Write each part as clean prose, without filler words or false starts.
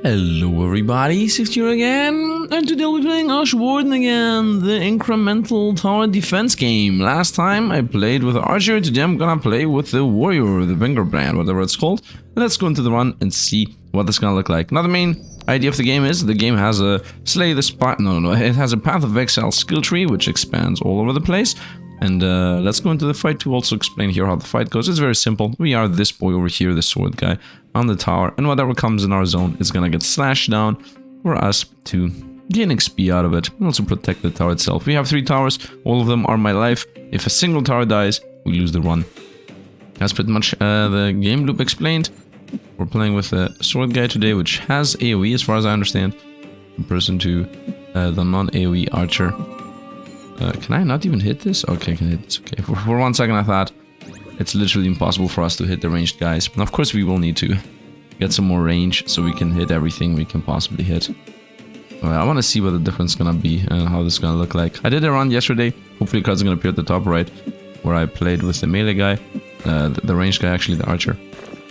Hello everybody, Sifd here again, and today we'll be playing Ash Warden again, the incremental tower defense game. Last time I played with the archer, today I'm gonna play with the warrior, the Fingerbrand, whatever it's called. Let's go into the run and see what this is gonna look like. Now the main idea of the game is, the game has a slay the spot, it has a Path-of-Exile skill tree, which expands all over the place. And let's go into the fight to also explain here how the fight goes. It's very simple. We are this boy over here, the sword guy, on the tower, and whatever comes in our zone is gonna get slashed down for us to gain XP out of it, and also protect the tower itself. We have 3 towers, all of them are my life. If a single tower dies, we lose the run. That's pretty much the game loop explained. We're playing with a sword guy today, which has AoE as far as I understand, in comparison to the non-AoE archer. Can I not even hit this? Okay, I can hit this. Okay, for 1 second I thought it's literally impossible for us to hit the ranged guys. And of course we will need to get some more range so we can hit everything we can possibly hit. I want to see what the difference is gonna be and how this is gonna look like. I did a run yesterday. Hopefully cards are gonna appear at the top right, where I played with the melee guy, the ranged guy, actually the archer.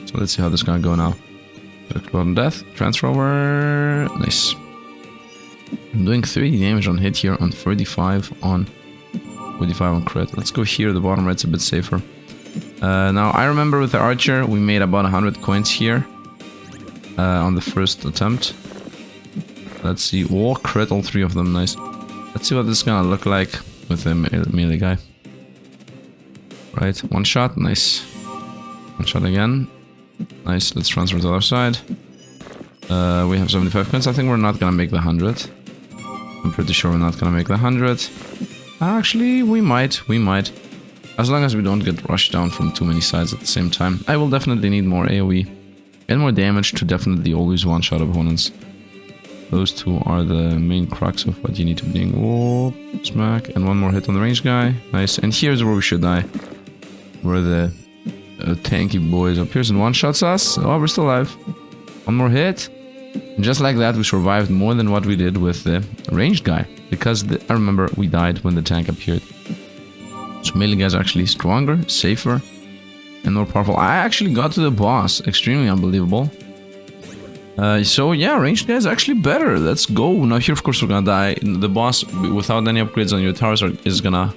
So let's see how this is gonna go now. Explode on death, transfer over, nice. I'm doing 30 damage on hit here on 45 on crit. Let's go here, the bottom right's a bit safer. Now I remember with the archer we made about 100 coins here on the first attempt. Let's see, oh, crit all 3 of them, nice. Let's see what this is gonna look like with the melee guy. Right, 1 shot, nice. 1 shot again, nice. Let's transfer to the other side. We have 75 coins. I think we're not gonna make the 100. I'm pretty sure we're not gonna make the 100. Actually, we might. As long as we don't get rushed down from too many sides at the same time. I will definitely need more AoE and more damage to definitely always one-shot opponents. Those 2 are the main crux of what you need to be doing. Whoa, smack, and 1 more hit on the ranged guy. Nice, and here's where we should die. Where the tanky boys up here and one-shots us. Oh, we're still alive. 1 more hit. And just like that, we survived more than what we did with the ranged guy. Because I remember we died when the tank appeared. So melee guys are actually stronger, safer, and more powerful. I actually got to the boss. Extremely unbelievable. So yeah, ranged guys are actually better. Let's go. Now here, of course, we're gonna die. The boss, without any upgrades on your towers, is gonna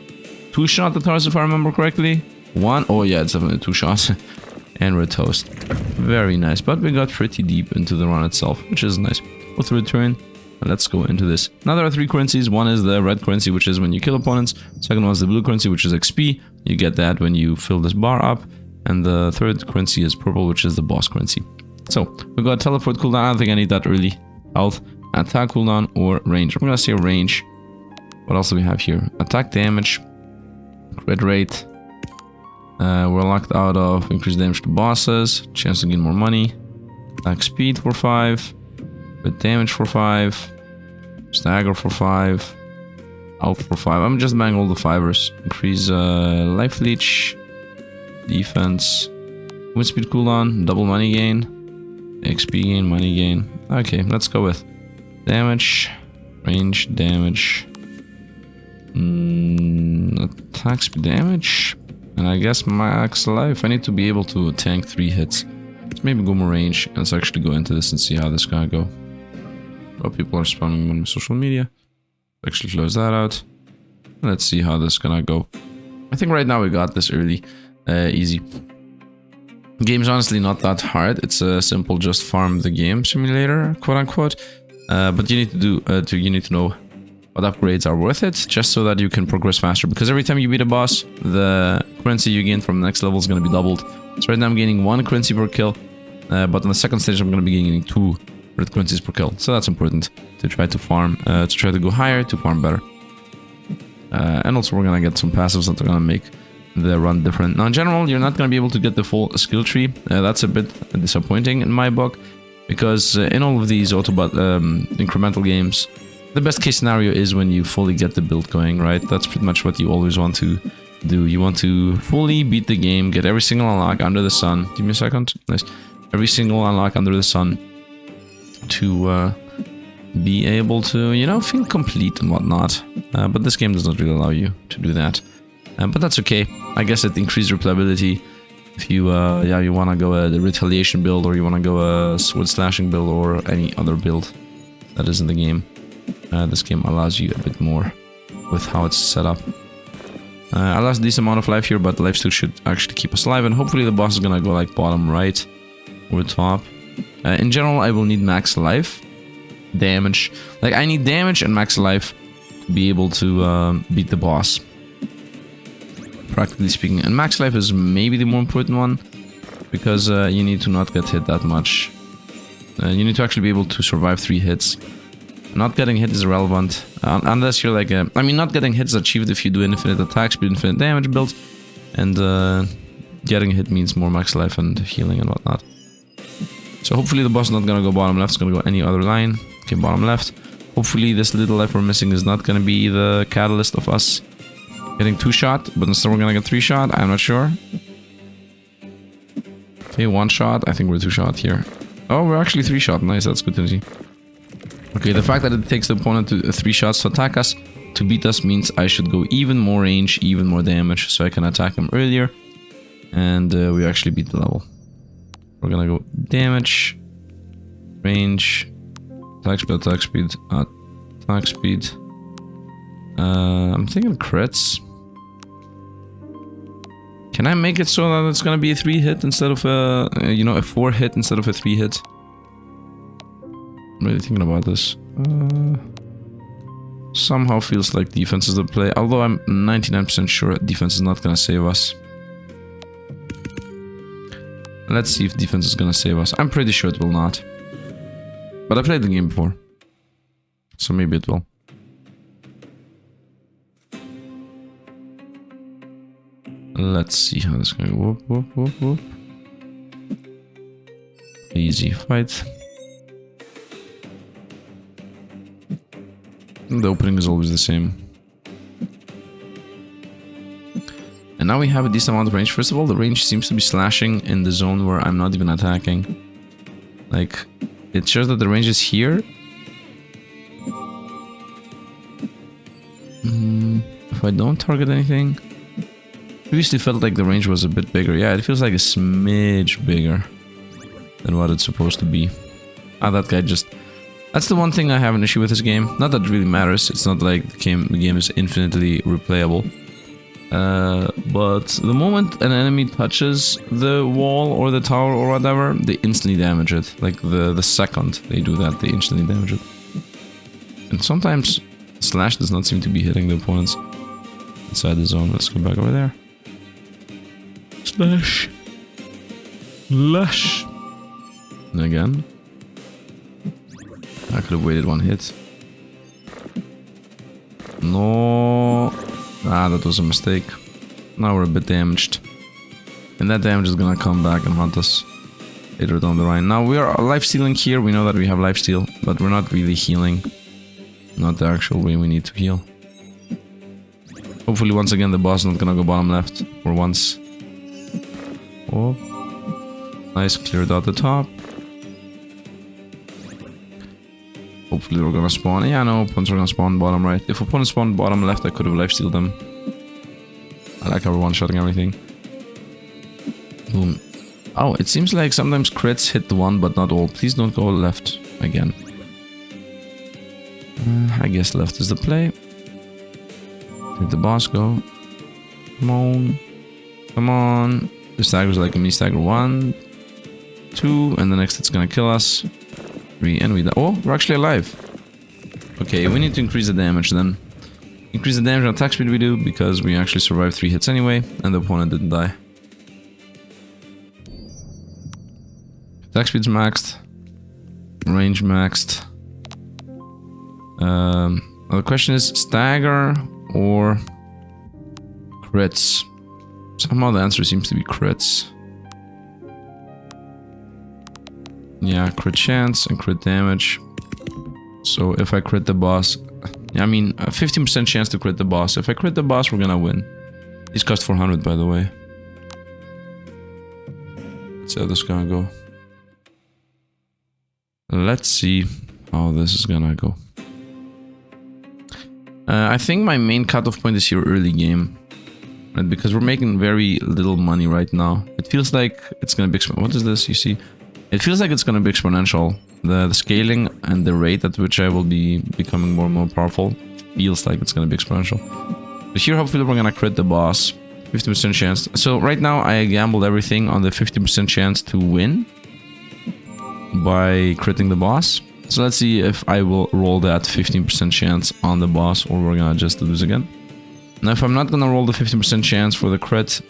2-shot the towers, if I remember correctly. 1. Oh yeah, it's definitely 2 shots. And we're toast. Very nice, but we got pretty deep into the run itself, which is nice. With return, let's go into this. Now there are 3 currencies. One is the red currency, which is when you kill opponents. Second one is the blue currency, which is XP. You get that when you fill this bar up. And the third currency is purple, which is the boss currency. So, we got teleport cooldown. I don't think I need that really. Health, attack cooldown, or range. I'm gonna say range. What else do we have here? Attack damage, crit rate. We're locked out of increased damage to bosses, chance to gain more money, attack speed for 5, crit damage for 5, stagger for 5, health for 5. I'm just banging all the 5ers. Increase life leech, defense, wind speed cooldown, double money gain, XP gain, money gain. Okay, let's go with damage, range, damage, attack speed damage. And I guess max life, I need to be able to tank 3 hits. Let's maybe go more range. Let's actually go into this and see how this is gonna go. Oh, people are spamming on my social media. Actually close that out. Let's see how this is gonna go. I think right now we got this early. Easy. The game's honestly not that hard. It's a simple just farm the game simulator, quote unquote. But you need to do, you need to know what upgrades are worth it, just so that you can progress faster. Because every time you beat a boss, the currency you gain from the next level is going to be doubled. So right now I'm gaining 1 currency per kill, but on the second stage I'm going to be gaining 2 red currencies per kill. So that's important to try to farm, to try to go higher, to farm better. And also we're going to get some passives that are going to make the run different. Now in general, you're not going to be able to get the full skill tree. That's a bit disappointing in my book, because in all of these incremental games, the best case scenario is when you fully get the build going, right? That's pretty much what you always want to do. You want to fully beat the game, get every single unlock under the sun. Give me a second. Nice. Every single unlock under the sun to be able to, you know, feel complete and whatnot. But this game does not really allow you to do that. But that's okay. I guess it increased replayability. If you, yeah, you wanna go the Retaliation build, or you wanna go a Sword Slashing build, or any other build that is in the game. This game allows you a bit more with how it's set up. I lost this amount of life here, but lifesteal should actually keep us alive, and hopefully the boss is gonna go like bottom right or top. In general, I will need max life, damage. Like, I need damage and max life to be able to beat the boss, practically speaking. And max life is maybe the more important one, because you need to not get hit that much. You need to actually be able to survive 3 hits. Not getting hit is irrelevant, unless you're like I mean, not getting hit is achieved if you do infinite attack speed, infinite damage builds, and getting hit means more max life and healing and whatnot. So hopefully the boss is not gonna go bottom left, it's gonna go any other line. Okay, bottom left. Hopefully this little life we're missing is not gonna be the catalyst of us getting 2-shot, but instead we're gonna get 3-shot, I'm not sure. Okay, 1-shot, I think we're 2-shot here. Oh, we're actually 3-shot, nice, that's good to see. Okay, the fact that it takes the opponent to 3 shots to attack us, to beat us, means I should go even more range, even more damage, so I can attack him earlier. And we actually beat the level. We're gonna go damage, range, attack speed, attack speed, attack speed. I'm thinking crits. Can I make it so that it's gonna be a 3-hit instead of a, you know, a 4-hit instead of a 3-hit? I'm really thinking about this. Somehow feels like defense is the play, although I'm 99% sure defense is not gonna save us. Let's see if defense is gonna save us. I'm pretty sure it will not. But I played the game before, so maybe it will. Let's see how this is gonna go. Whoop, whoop, whoop, whoop. Easy fight. The opening is always the same. And now we have a decent amount of range. First of all, the range seems to be slashing in the zone where I'm not even attacking. Like, it shows that the range is here. If I don't target anything... Previously felt like the range was a bit bigger. Yeah, it feels like a smidge bigger than what it's supposed to be. Ah, that guy just... That's the one thing I have an issue with this game. Not that it really matters. It's not like the game is infinitely replayable. But the moment an enemy touches the wall or the tower or whatever, they instantly damage it. Like the second they do that, they instantly damage it. And sometimes Slash does not seem to be hitting the opponents inside the zone. Let's go back over there. Slash. Slash. And again. I could have waited 1 hit. No. Ah, that was a mistake. Now we're a bit damaged. And that damage is gonna come back and haunt us later down the line. Now we are life-stealing here. We know that we have life-steal, but we're not really healing. Not the actual way we need to heal. Hopefully once again the boss is not gonna go bottom left for once. Oh. Nice, cleared out the top. Hopefully we're gonna spawn. Yeah, no, opponents are gonna spawn bottom right. If opponents spawn bottom left, I could have lifestealed them. I like how we're one-shotting everything. Boom. Oh, it seems like sometimes crits hit the one, but not all. Please don't go left again. I guess left is the play. Let the boss go. Come on. Come on. The stagger's like a mini stagger. 1, 2, and the next it's gonna kill us. 3, and we die. Oh, we're actually alive. Okay, we need to increase the damage then. Increase the damage on attack speed we do, because we actually survived 3 hits anyway, and the opponent didn't die. Attack speed's maxed. Range maxed. The question is stagger or crits. Somehow the answer seems to be crits. Yeah, crit chance and crit damage. So if I crit the boss... I mean, a 15% chance to crit the boss. If I crit the boss, we're gonna win. These cost 400, by the way. Let's see how this is gonna go. Let's see how this is gonna go. I think my main cutoff point is here early game. right? Because we're making very little money right now. It feels like it's gonna be what is this? You see, it feels like it's gonna be exponential. The scaling and the rate at which I will be becoming more and more powerful feels like it's gonna be exponential. But here, hopefully, we're gonna crit the boss. 50% chance. So right now, I gambled everything on the 50% chance to win by critting the boss. So let's see if I will roll that 15% chance on the boss, or we're gonna just lose again. Now, if I'm not gonna roll the 50% chance for the crit,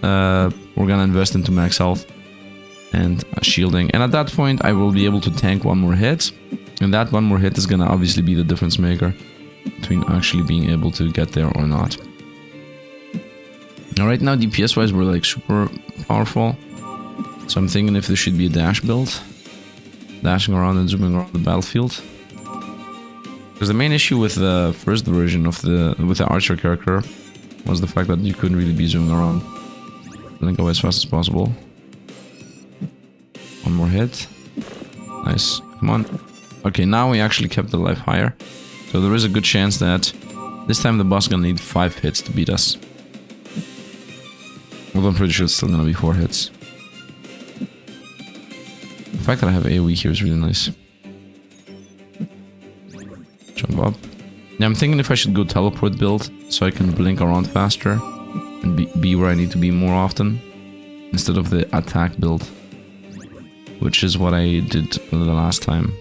we're gonna invest into max health and shielding. And at that point, I will be able to tank one more hit. And that one more hit is gonna obviously be the difference maker between actually being able to get there or not. Now, right now, DPS-wise, we're like super powerful. So I'm thinking if this should be a dash build. Dashing around and zooming around the battlefield. Because the main issue with the first version of the archer character was the fact that you couldn't really be zooming around. Then go as fast as possible. One more hit. Nice. Come on. Okay, now we actually kept the life higher. So there is a good chance that this time the boss is gonna need 5 hits to beat us. Although I'm pretty sure it's still gonna be 4 hits. The fact that I have AoE here is really nice. Jump up. Yeah, I'm thinking if I should go teleport build, so I can blink around faster and be where I need to be more often, instead of the attack build, which is what I did the last time.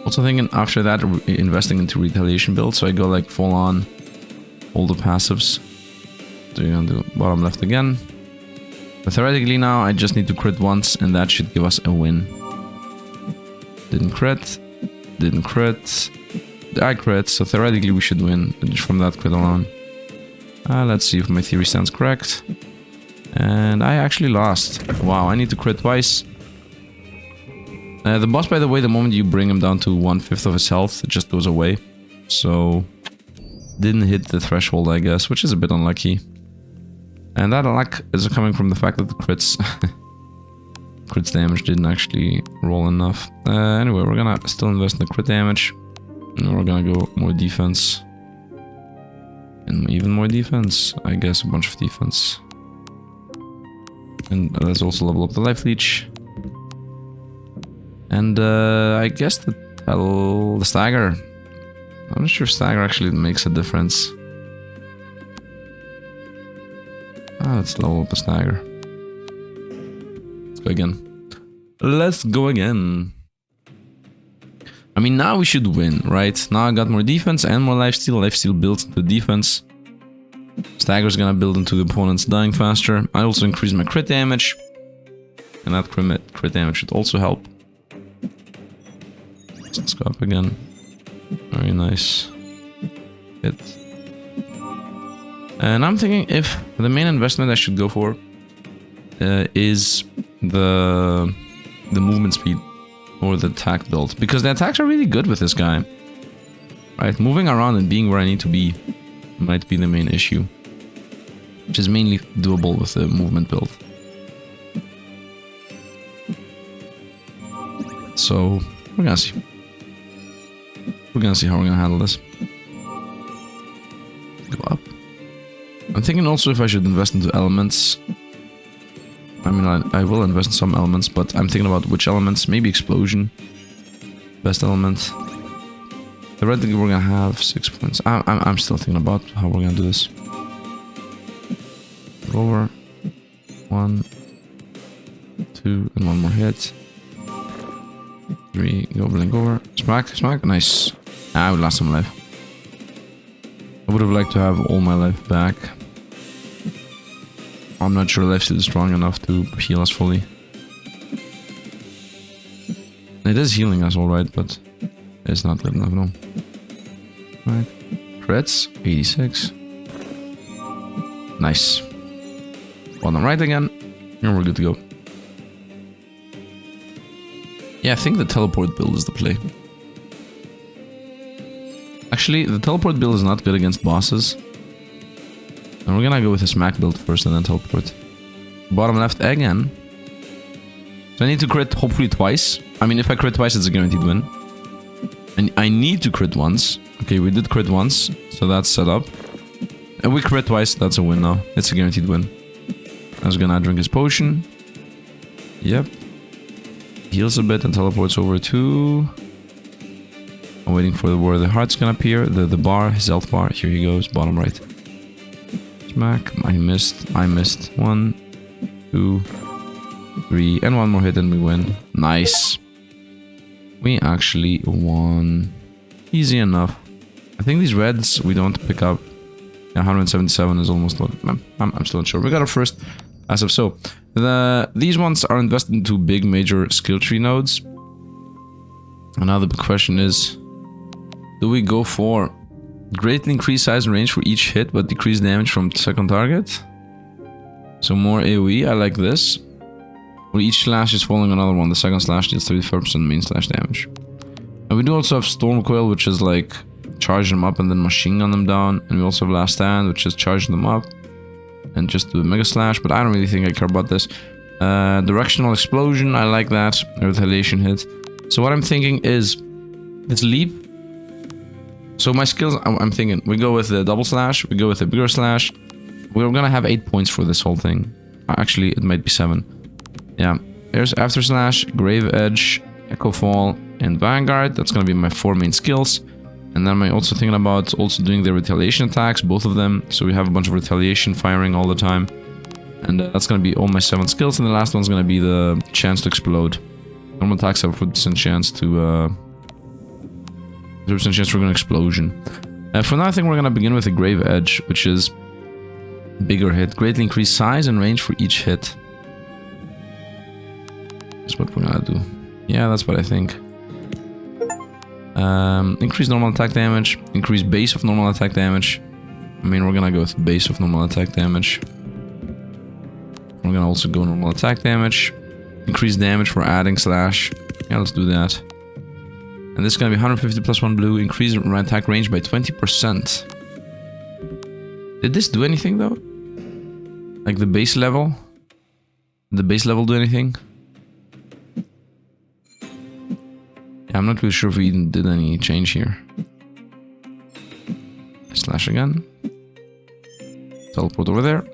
Also thinking after that, investing into retaliation build, so I go like full on all the passives. So you're gonna do bottom left again. But theoretically now, I just need to crit once, and that should give us a win. Didn't crit. Didn't crit. I crit, so theoretically we should win just from that crit alone. Let's see if my theory stands correct. And I actually lost. Wow, I need to crit twice. The boss, by the way, the moment you bring him down to 1/5 of his health, it just goes away. So, didn't hit the threshold, I guess, which is a bit unlucky. And that luck is coming from the fact that the crits damage didn't actually roll enough. Anyway, we're gonna still invest in the crit damage. And we're gonna go more defense. And even more defense. I guess a bunch of defense. And let's also level up the life leech. And I guess the stagger. I'm not sure if stagger actually makes a difference. Let's level up the stagger. Let's go again. Let's go again. I mean, now we should win, right? Now I got more defense and more lifesteal. Lifesteal builds into defense. Stagger's gonna build into the opponents dying faster. I also increase my crit damage. And that crit damage should also help. Let's go up again. Very nice. Hit. And I'm thinking if the main investment I should go for is the movement speed or the attack build, because the attacks are really good with this guy. Right, moving around and being where I need to be might be the main issue, which is mainly doable with the movement build. So we're gonna see. We're gonna see how we're gonna handle this. Go up. I'm thinking also if I should invest into elements. I mean, I will invest in some elements, but I'm thinking about which elements. Maybe explosion. Best element. Theoretically, we're gonna have 6 points. I'm still thinking about how we're gonna do this. Over. 1, 2, and one more hit. 3, go blink over. Smack, smack, nice. I would lost some life. I would have liked to have all my life back. I'm not sure lifesteal is strong enough to heal us fully. It is healing us alright, but it's not good enough, no. Right. Crits, 86. Nice. Bottom right again, and we're good to go. Yeah, I think the teleport build is the play. Actually, the teleport build is not good against bosses. And we're gonna go with a smack build first and then teleport. Bottom left again. So I need to crit hopefully twice. I mean, if I crit twice, it's a guaranteed win. And I need to crit once. Okay, we did crit once, so that's set up. And we crit twice, that's a win now. It's a guaranteed win. I was gonna drink his potion. Yep. Heals a bit and teleports over to... I'm waiting for where the heart's gonna appear. The bar, his health bar. Here he goes, bottom right. Smack. I missed. 1, 2, 3, and one more hit and we win. Nice. We actually won. Easy enough. I think these reds we don't pick up. Yeah, 177 is almost what I'm still not sure. We got our first as of so. These ones are invested into big major skill tree nodes. And now the big question is, do we go for greatly increased size and range for each hit but decrease damage from second target? So more AoE, I like this. Where each slash is following another one. The second slash deals 35% main slash damage. And we do also have Storm Coil, which is like charge them up and then machine gun them down. And we also have Last Stand, which is charge them up and just do a Mega Slash. But I don't really think I care about this. Directional Explosion, I like that. A Retaliation hit. So what I'm thinking is, let's leap. So my skills, I'm thinking, we go with the double slash, we go with the bigger slash. We're gonna have 8 points for this whole thing. Actually, it might be 7. Yeah, there's After Slash, Grave Edge, Echo Fall, and Vanguard. That's gonna be my 4 main skills. And then I'm also thinking about also doing the retaliation attacks, both of them. So we have a bunch of retaliation firing all the time. And that's gonna be all my 7 skills. And the last one's gonna be the chance to explode. Normal attacks have a 40% chance to 0% chance for an explosion. For now, I think we're gonna begin with a Grave Edge, which is bigger hit, greatly increased size and range for each hit. That's what we're gonna do. Yeah, that's what I think. Increase normal attack damage, increase base of normal attack damage. I mean, we're gonna go with base of normal attack damage. We're gonna also go normal attack damage. Increase damage for adding slash. Yeah, let's do that. And this is gonna be 150 plus 1 blue. Increase attack range by 20%. Did this do anything though? Like the base level? Did the base level do anything? Yeah, I'm not really sure if we even did any change here. Slash again. Teleport over there.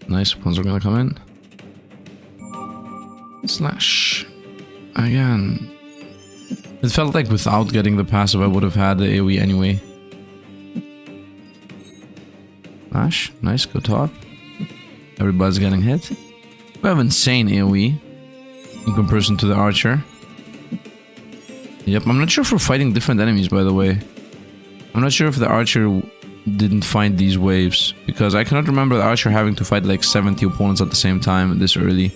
Nice, ones are gonna come in. Slash. Again. It felt like without getting the passive I would have had the AoE anyway. Slash. Nice, go top. Everybody's getting hit. We have insane AoE in comparison to the archer. Yep, I'm not sure if we're fighting different enemies, by the way. I'm not sure if the archer didn't find these waves, because I cannot remember the archer having to fight like 70 opponents at the same time this early.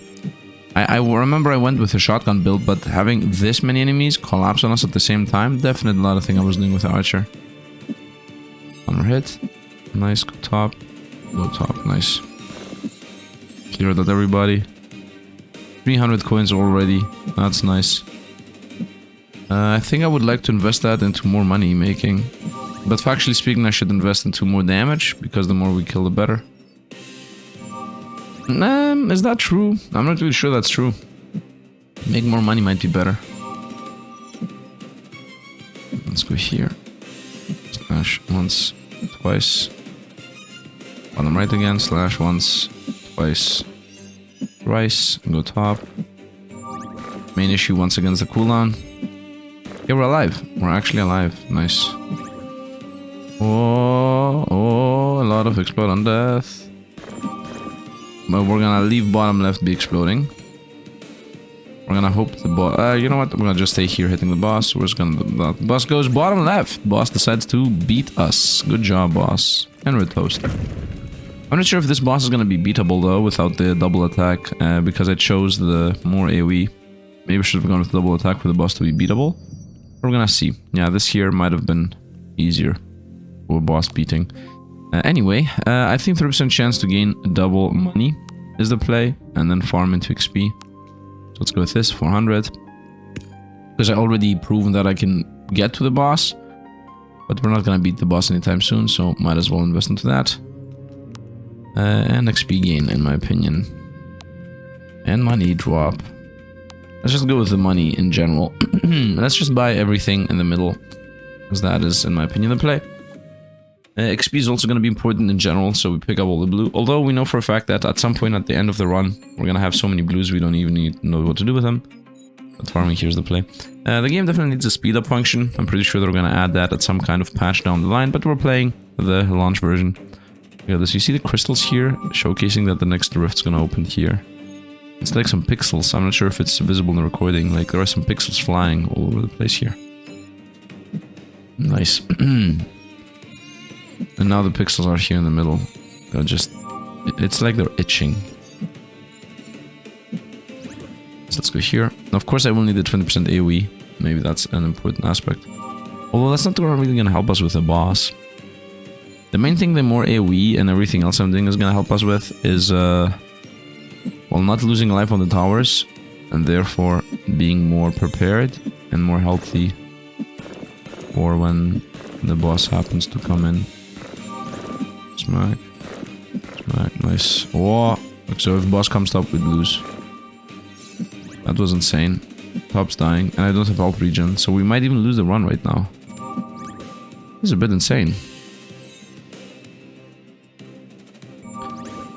I remember I went with a shotgun build, but having this many enemies collapse on us at the same time, definitely not a thing I was doing with the archer. One more hit. Nice, go top. Go top, nice. Clear that everybody. 300 coins already, that's nice. I think I would like to invest that into more money making. But factually speaking, I should invest into more damage, because the more we kill, the better. Is that true? I'm not really sure that's true. Make more money might be better. Let's go here. Slash once, twice. Bottom right again, slash once, twice, thrice, and go top. Main issue once again is the cooldown. Yeah, we're alive. We're actually alive. Nice. Oh, a lot of explode on death. But we're gonna leave bottom left be exploding. We're gonna hope the boss... you know what? We're gonna just stay here hitting the boss. We're just gonna... The boss goes bottom left. Boss decides to beat us. Good job, boss. And we're toast. I'm not sure if this boss is gonna be beatable though without the double attack. Because I chose the more AoE. Maybe I should have gone with double attack for the boss to be beatable. We're gonna see. Yeah, this here might have been easier for boss beating. Anyway, I think 30% chance to gain double money is the play, and then farm into XP. So let's go with this, 400. Because I already proven that I can get to the boss, but we're not gonna beat the boss anytime soon, so might as well invest into that. And XP gain, in my opinion. And money drop. Let's just go with the money in general. Let's just buy everything in the middle, because that is, in my opinion, the play. XP is also going to be important in general, so we pick up all the blue. Although we know for a fact that at some point at the end of the run, we're going to have so many blues we don't even need to know what to do with them. But farming here's the play. The game definitely needs a speed up function. I'm pretty sure they're going to add that at some kind of patch down the line, but we're playing the launch version. Look at this, you see the crystals here, showcasing that the next rift's going to open here. It's like some pixels, I'm not sure if it's visible in the recording, like there are some pixels flying all over the place here. Nice. And now the pixels are here in the middle. They're just... it's like they're itching. So let's go here. Of course I will need the 20% AoE. Maybe that's an important aspect. Although that's not really going to help us with the boss. The main thing the more AoE and everything else I'm doing is going to help us with is... well, not losing life on the towers. And therefore being more prepared and more healthy for when the boss happens to come in. Smack. Smack, nice. Oh, so if the boss comes up, we'd lose. That was insane. Top's dying, and I don't have health regen, so we might even lose the run right now. This is a bit insane.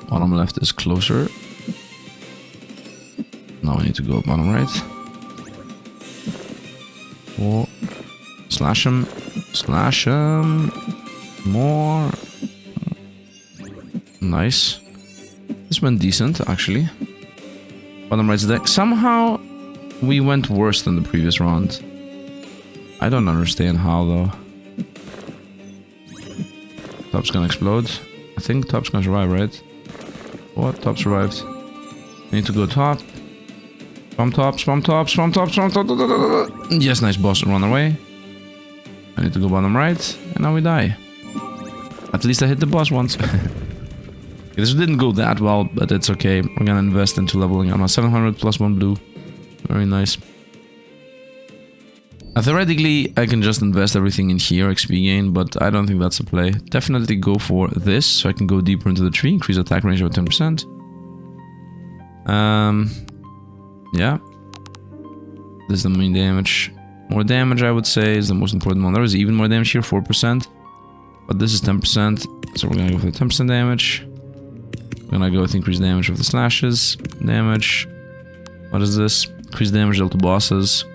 Bottom left is closer. Now I need to go bottom right. Oh. Slash him. Slash him. More. Nice. This went decent, actually. Bottom right's deck. Somehow, we went worse than the previous round. I don't understand how, though. Top's gonna explode. I think Top's gonna survive, right? What? Top survived. I need to go top. From top, from top, from top, from top. Yes, nice boss. Run away. I need to go bottom right. And now we die. At least I hit the boss once. This didn't go that well, but it's okay. We're gonna invest into leveling up. 700 plus 1 blue. Very nice. Theoretically, I can just invest everything in here, XP gain, but I don't think that's a play. Definitely go for this, so I can go deeper into the tree, increase attack range by 10%. Yeah. This is the main damage. More damage, I would say, is the most important one. There is even more damage here, 4%. But this is 10%, so we're gonna go for the 10% damage. We're gonna go with increased damage with the slashes. Damage. What is this? Increased damage dealt to bosses.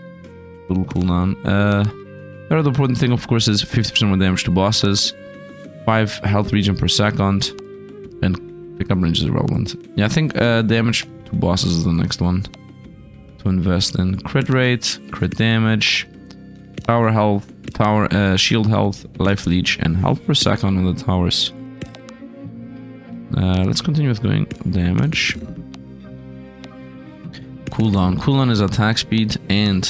Little cooldown. The other important thing, of course, is 50% more damage to bosses. 5 health regen per second. And pickup range is irrelevant. Yeah, I think damage to bosses is the next one to invest in. Crit rate, crit damage, tower health, tower shield health, life leech, and health per second on the towers. Let's continue with going damage. Cooldown. Cooldown is attack speed and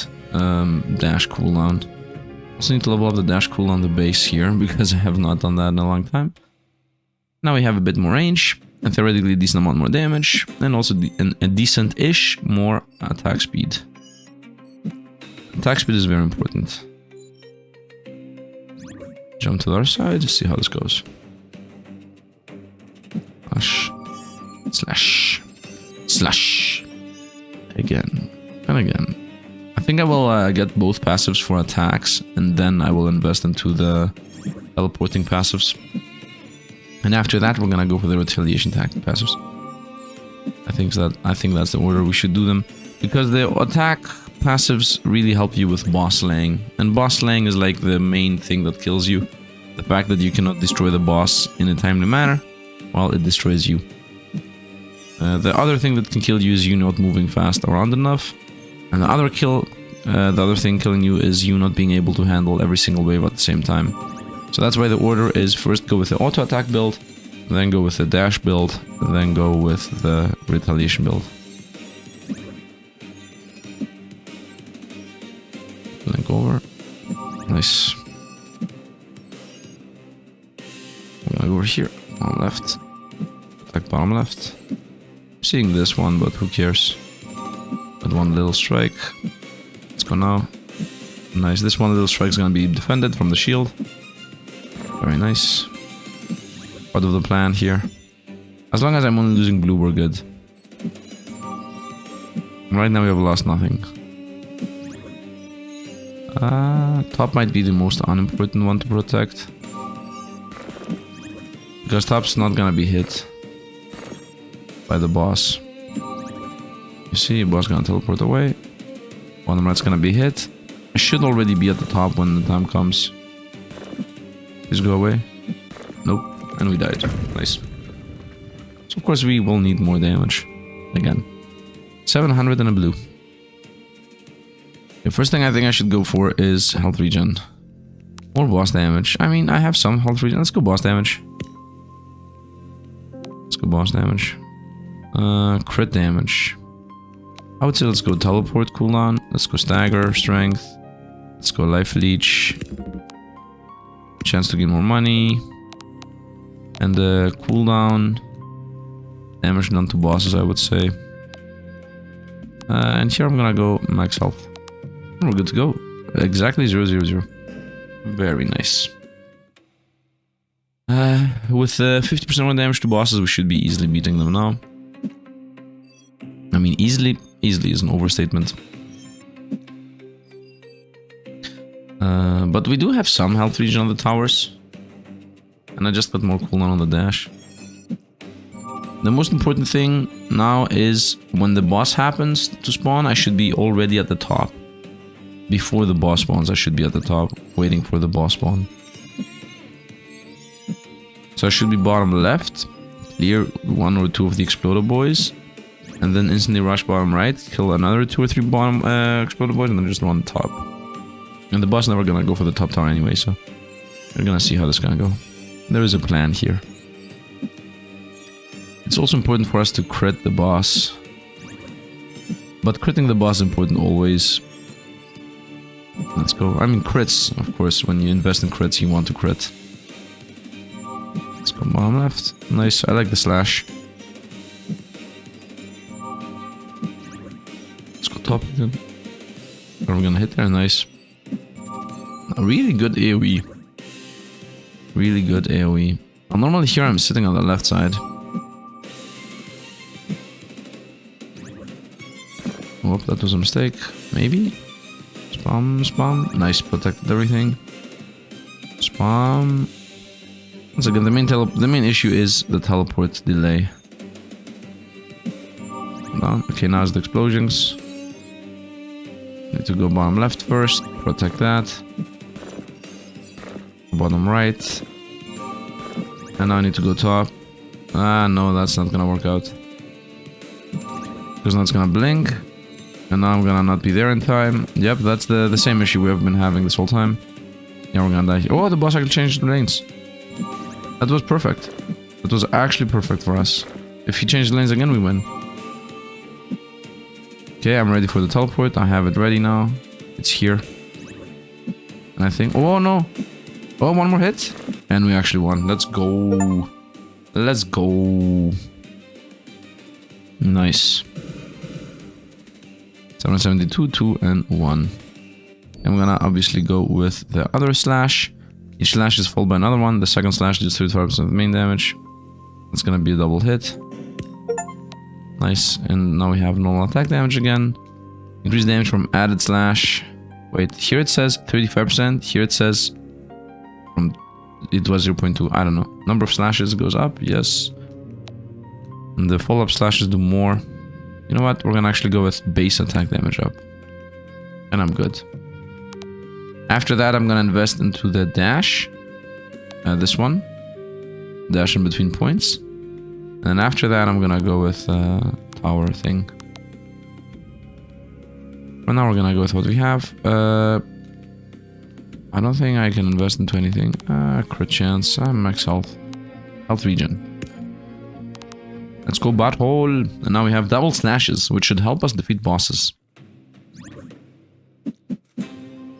dash cooldown. Also need to level up the dash cooldown the base here because I have not done that in a long time. Now we have a bit more range and theoretically a decent amount more damage and also a decent-ish more attack speed. Attack speed is very important. Jump to the other side, see how this goes. Slash. Slash. Slash. Again. And again. I think I will get both passives for attacks, and then I will invest into the teleporting passives. And after that, we're gonna go for the retaliation passives. I think that's the order we should do them, because the attack passives really help you with boss slaying, and boss slaying is like the main thing that kills you. The fact that you cannot destroy the boss in a timely manner, well, it destroys you. The other thing that can kill you is you not moving fast around enough. And the other thing killing you is you not being able to handle every single wave at the same time. So that's why the order is first go with the auto attack build, then go with the dash build, then go with the retaliation build. Link over. Nice. I'm gonna go over here. Bottom left. Attack bottom left. I'm seeing this one, but who cares? Got one little strike. Let's go now. Nice. This one little strike is gonna be defended from the shield. Very nice. Part of the plan here. As long as I'm only losing blue, we're good. Right now we have lost nothing. Top might be the most unimportant one to protect. Because top's not gonna be hit by the boss. You see, boss gonna teleport away. Bottom right's gonna be hit. I should already be at the top when the time comes. Please go away. Nope. And we died. Nice. So of course we will need more damage. Again. 700 and a blue. The first thing I think I should go for is health regen. Or boss damage. I mean, I have some health regen. Let's go boss damage. Let's go boss damage. Crit damage. I would say let's go teleport cooldown. Let's go stagger, strength. Let's go life leech. Chance to gain more money. And the cooldown. Damage done to bosses, I would say. And here I'm gonna go max health. And we're good to go. Exactly 0, 0, 0. Very nice. With 50% more damage to bosses, we should be easily beating them now. I mean, easily is an overstatement. But we do have some health regen on the towers. And I just got more cooldown on the dash. The most important thing now is when the boss happens to spawn, I should be already at the top. Before the boss spawns, I should be at the top, waiting for the boss spawn. So I should be bottom left, clear 1 or 2 of the exploder boys, and then instantly rush bottom right, kill another 2 or 3 bottom exploder boys, and then just one top. And the boss never gonna go for the top tower anyway, so we're gonna see how this is gonna go. There is a plan here. It's also important for us to crit the boss. But critting the boss is important always. Let's go. I mean, crits, of course. When you invest in crits, you want to crit. Let's go bottom left. Nice. I like the slash. Let's go top again. Are we gonna hit there? Nice. A really good AoE. Really good AoE. Normally here I'm sitting on the left side. Oh, that was a mistake. Maybe? Spam, spam. Nice, protected everything. Spam. Once again, the main issue is the teleport delay. Down. Okay, now it's the explosions. Need to go bottom left first. Protect that. Bottom right. And now I need to go top. Ah, no, that's not gonna work out. Because now it's gonna blink. And now I'm gonna not be there in time. Yep, that's the same issue we have been having this whole time. Yeah, we're gonna die here. Oh, the boss actually changed the lanes. That was perfect. That was actually perfect for us. If he changed the lanes again, we win. Okay, I'm ready for the teleport. I have it ready now. It's here. And I think... Oh, no. Oh, one more hit. And we actually won. Let's go. Let's go. Nice. 772, 2, and 1. And we're gonna obviously go with the other slash. Each slash is followed by another one. The second slash does 35% of the main damage. It's gonna be a double hit. Nice. And now we have normal attack damage again. Increased damage from added slash. Wait, here it says 35%. Here it says from it was 0.2. I don't know. Number of slashes goes up. Yes. And the follow-up slashes do more. You know what? We're gonna actually go with base attack damage up. And I'm good. After that, I'm gonna invest into the dash. This one. Dash in between points. And after that, I'm gonna go with tower thing. For now, we're gonna go with what we have. I don't think I can invest into anything. Crit chance. Max health. Health regen. Let's go butthole. And now we have double slashes, which should help us defeat bosses.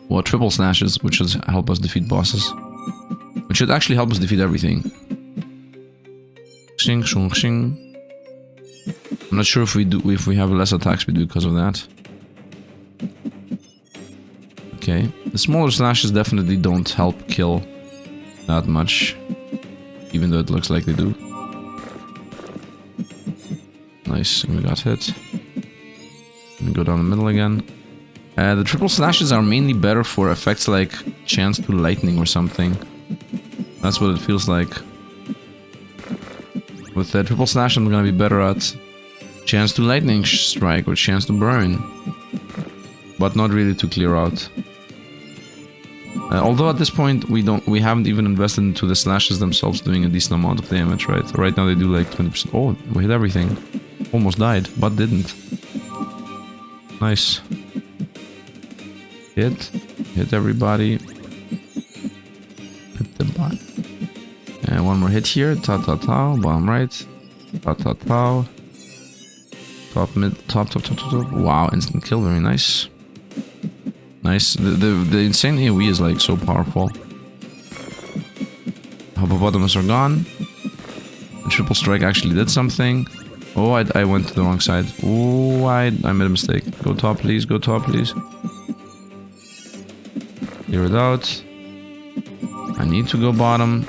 Or triple slashes, which should help us defeat bosses. Which should actually help us defeat everything. Xing, shung, xing. I'm not sure if we have less attack speed because of that. Okay. The smaller slashes definitely don't help kill that much. Even though it looks like they do. Nice, and we got hit. And go down the middle again. The triple slashes are mainly better for effects like chance to lightning or something. That's what it feels like. With the triple slash, I'm gonna be better at chance to lightning strike or chance to burn, but not really to clear out. Although at this point we haven't even invested into the slashes themselves doing a decent amount of damage, right? Right now they do like 20%. Oh, we hit everything. Almost died, but didn't. Nice. Hit everybody. Hit the bot. And one more hit here. Ta-ta-ta. Bottom right. Ta-ta-ta. Top mid. Top. Wow, instant kill. Very nice. Nice. The insane AoE is like so powerful. Hippopotamus are gone. The triple strike actually did something. Oh, I went to the wrong side. Oh, I made a mistake. Go top, please. Go top, please. Clear it out. I need to go bottom.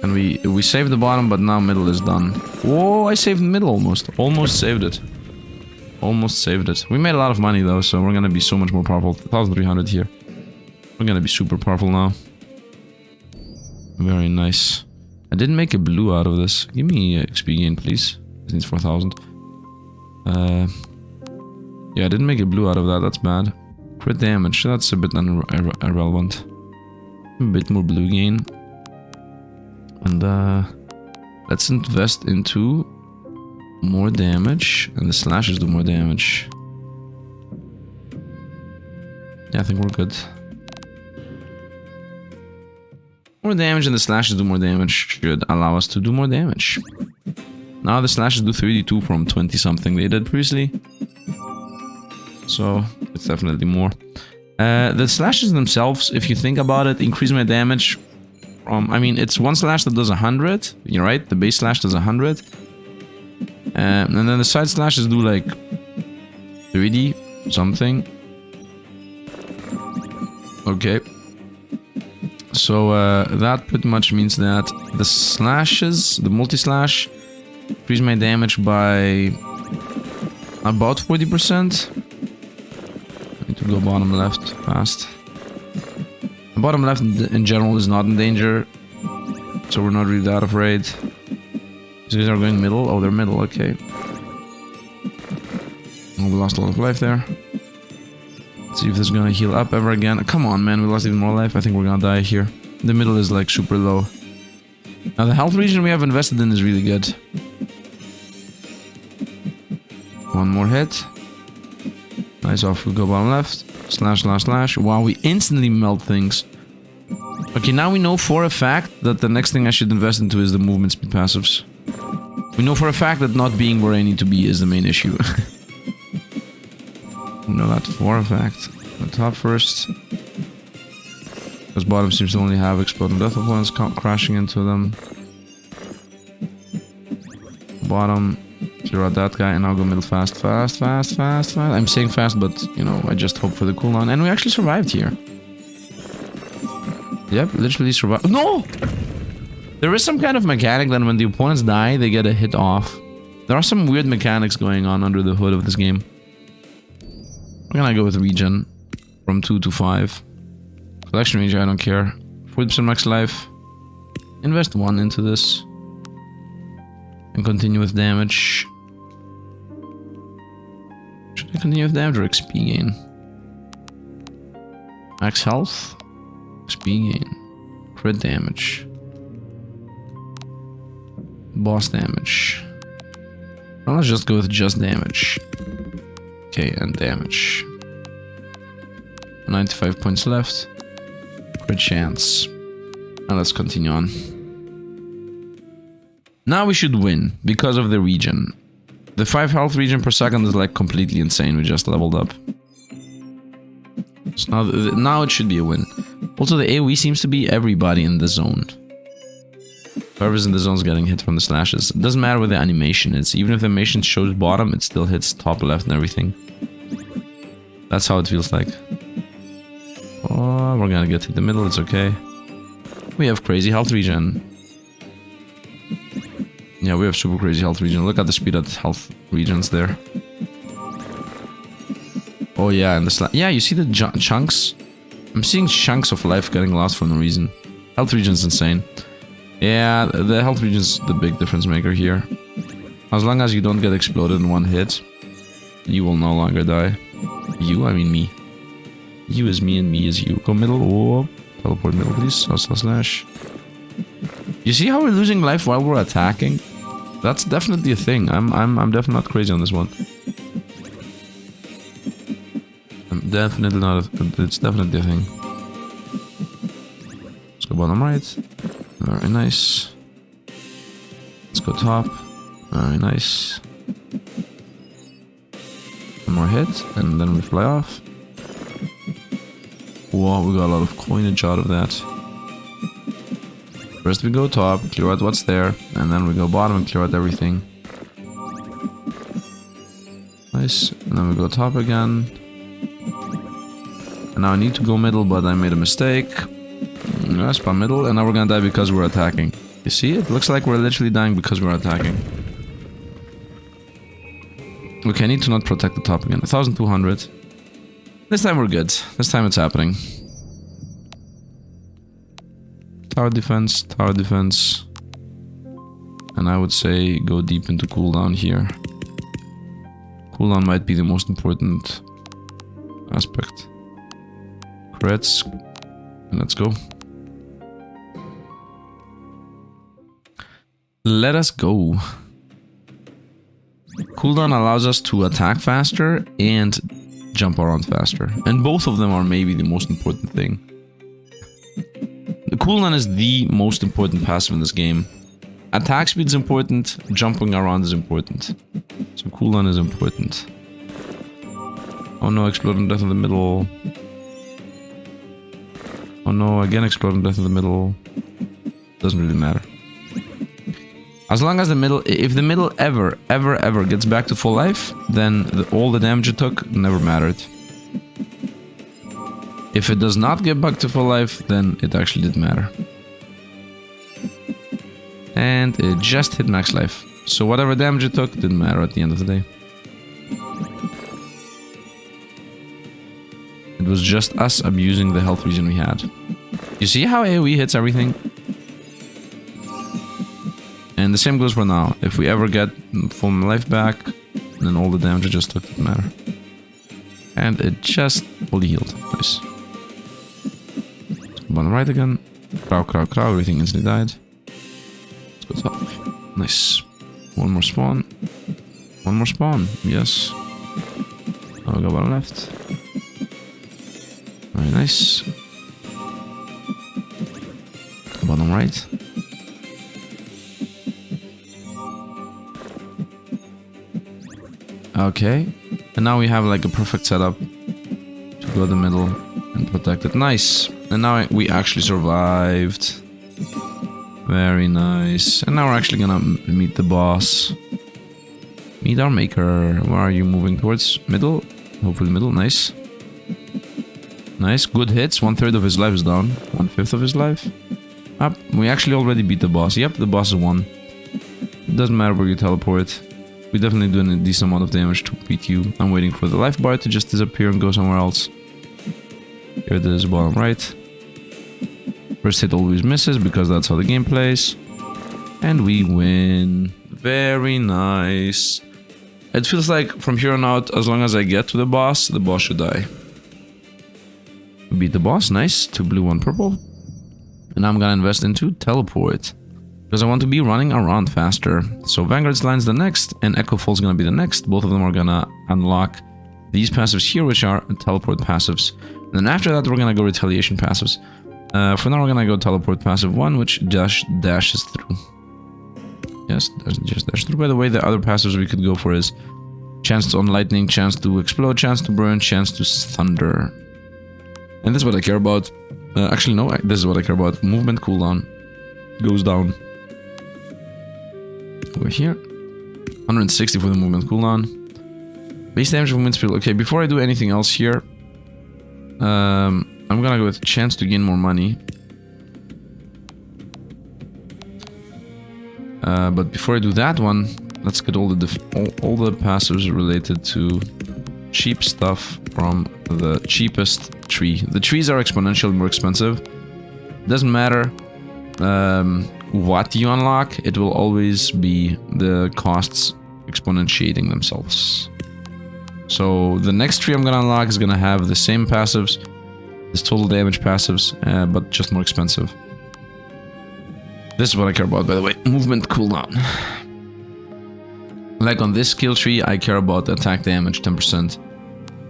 And we saved the bottom, but now middle is done. Whoa, I saved middle almost. Almost saved it. Almost saved it. We made a lot of money though, so we're gonna be so much more powerful. 1,300 here. We're gonna be super powerful now. Very nice. I didn't make a blue out of this. Give me XP gain, please. This needs 4,000. Yeah, I didn't make a blue out of that. That's bad. Crit damage. That's a bit irrelevant. A bit more blue gain. And let's invest into more damage. And the slashes do more damage. Yeah, I think we're good. More damage and the slashes do more damage should allow us to do more damage. Now the slashes do 32 from 20 something they did previously. So it's definitely more. The slashes themselves, if you think about it, increase my damage from... I mean, it's one slash that does 100. You're right, the base slash does 100. And then the side slashes do like 30 something. Okay. So that pretty much means that the slashes, the multi-slash, increase my damage by about 40%. I need to go bottom left fast. The bottom left in general is not in danger, so we're not really that afraid. These guys are going middle. Oh, they're middle, okay. Oh, we lost a lot of life there. Let's see if this is gonna heal up ever again. Come on, man, we lost even more life. I think we're gonna die here. The middle is like super low. Now the health region we have invested in is really good. One more hit. Nice, off we go bottom left. Slash, slash, slash. Wow, we instantly melt things. Okay, now we know for a fact that the next thing I should invest into is the movement speed passives. We know for a fact that not being where I need to be is the main issue. We know that for a fact. Go top first. Because bottom seems to only have exploding death opponents crashing into them. Bottom. Zero out that guy, and I'll go middle fast, fast, fast, fast, fast. I'm saying fast, but, you know, I just hope for the cooldown. And we actually survived here. Yep, literally survived. No! There is some kind of mechanic that when the opponents die, they get a hit off. There are some weird mechanics going on under the hood of this game. We're gonna go with regen. From 2 to 5. Collection range, I don't care. 40% max life. Invest 1 into this. And continue with damage. Should I continue with damage or XP gain? Max health. XP gain. Crit damage. Boss damage. Well, let's just go with just damage. Okay, and damage. 95 points left. Crit chance. Now let's continue on. Now we should win, because of the regen. The 5 health regen per second is like completely insane, we just leveled up. So now it should be a win. Also the AoE seems to be everybody in the zone. Whoever's in the zone is getting hit from the slashes. It doesn't matter where the animation is. Even if the animation shows bottom, it still hits top left and everything. That's how it feels like. Oh, we're gonna get to the middle, it's okay. We have crazy health regen. Yeah, we have super crazy health regen. Look at the speed of health regions there. Oh yeah, and the yeah, you see the chunks? I'm seeing chunks of life getting lost for no reason. Health region's insane. Yeah, the health regen is the big difference maker here. As long as you don't get exploded in one hit, you will no longer die. You, I mean me. You is me and me is you. Go middle. Oh, teleport middle, please. Slash. You see how we're losing life while we're attacking? That's definitely a thing. I'm definitely not crazy on this one. I'm definitely not. It's definitely a thing. Let's go bottom right. Very nice. Let's go top. Very nice. One more hit, and then we fly off. Whoa, we got a lot of coinage out of that. First we go top, clear out what's there, and then we go bottom and clear out everything. Nice. And then we go top again. And now I need to go middle, but I made a mistake. Spam middle, and now we're gonna die because we're attacking. You see? It looks like we're literally dying because we're attacking. Okay, I need to not protect the top again. 1200. This time we're good. This time it's happening. Tower defense, tower defense. And I would say go deep into cooldown here. Cooldown might be the most important aspect. Crits. And let's go. Let us go. Cooldown allows us to attack faster and jump around faster. And both of them are maybe the most important thing. The cooldown is the most important passive in this game. Attack speed is important, jumping around is important. So cooldown is important. Oh no, exploding death in the middle. Oh no, again exploding death in the middle. Doesn't really matter. As long as the middle, if the middle ever gets back to full life, then all the damage it took never mattered. If it does not get back to full life, then it actually did matter. And it just hit max life. So whatever damage it took didn't matter at the end of the day. It was just us abusing the health regen we had. You see how AoE hits everything? And the same goes for now. If we ever get full life back, then all the damage it just took didn't matter. And it just fully healed. Nice. Bottom right again. Crow, everything instantly died. Let's go top. Nice. One more spawn. One more spawn. Yes. I'll go bottom left. Very nice. Bottom right. Okay. And now we have like a perfect setup to go the middle and protect it. Nice. And now we actually survived. Very nice. And now we're actually gonna meet the boss. Meet our maker. Where are you moving towards? Middle? Hopefully middle. Nice. Nice. Good hits. 1/3 of his life is down. 1/5 of his life. Up. We actually already beat the boss. Yep, the boss is won. It doesn't matter where you teleport. We definitely doing a decent amount of damage to beat you. I'm waiting for the life bar to just disappear and go somewhere else. Here it is, bottom right. First hit always misses because that's how the game plays. And we win. Very nice. It feels like from here on out, as long as I get to the boss should die. We beat the boss, nice. 2 blue, 1 purple. And I'm gonna invest into teleport. Because I want to be running around faster. So Vanguard's Line's the next, and Echo Fall's gonna be the next. Both of them are gonna unlock these passives here, which are teleport passives. And then after that, we're gonna go Retaliation passives. For now, we're gonna go teleport passive 1, which dashes through. Yes, just dash through. By the way, the other passives we could go for is chance to unlightning, chance to explode, chance to burn, chance to thunder. And this is what I care about. Actually, no, this is what I care about. Movement cooldown goes down. Over here. 160 for the movement cooldown. Base damage from wind speed. Okay, before I do anything else here, I'm gonna go with chance to gain more money. But before I do that one, let's get all the passives related to cheap stuff from the cheapest tree. The trees are exponentially more expensive. Doesn't matter. what you unlock, it will always be the costs exponentiating themselves. So the next tree I'm gonna unlock is gonna have the same passives, this total damage passives, but just more expensive. This is what I care about, by the way. Movement cooldown. Like on this skill tree, I care about attack damage 10%.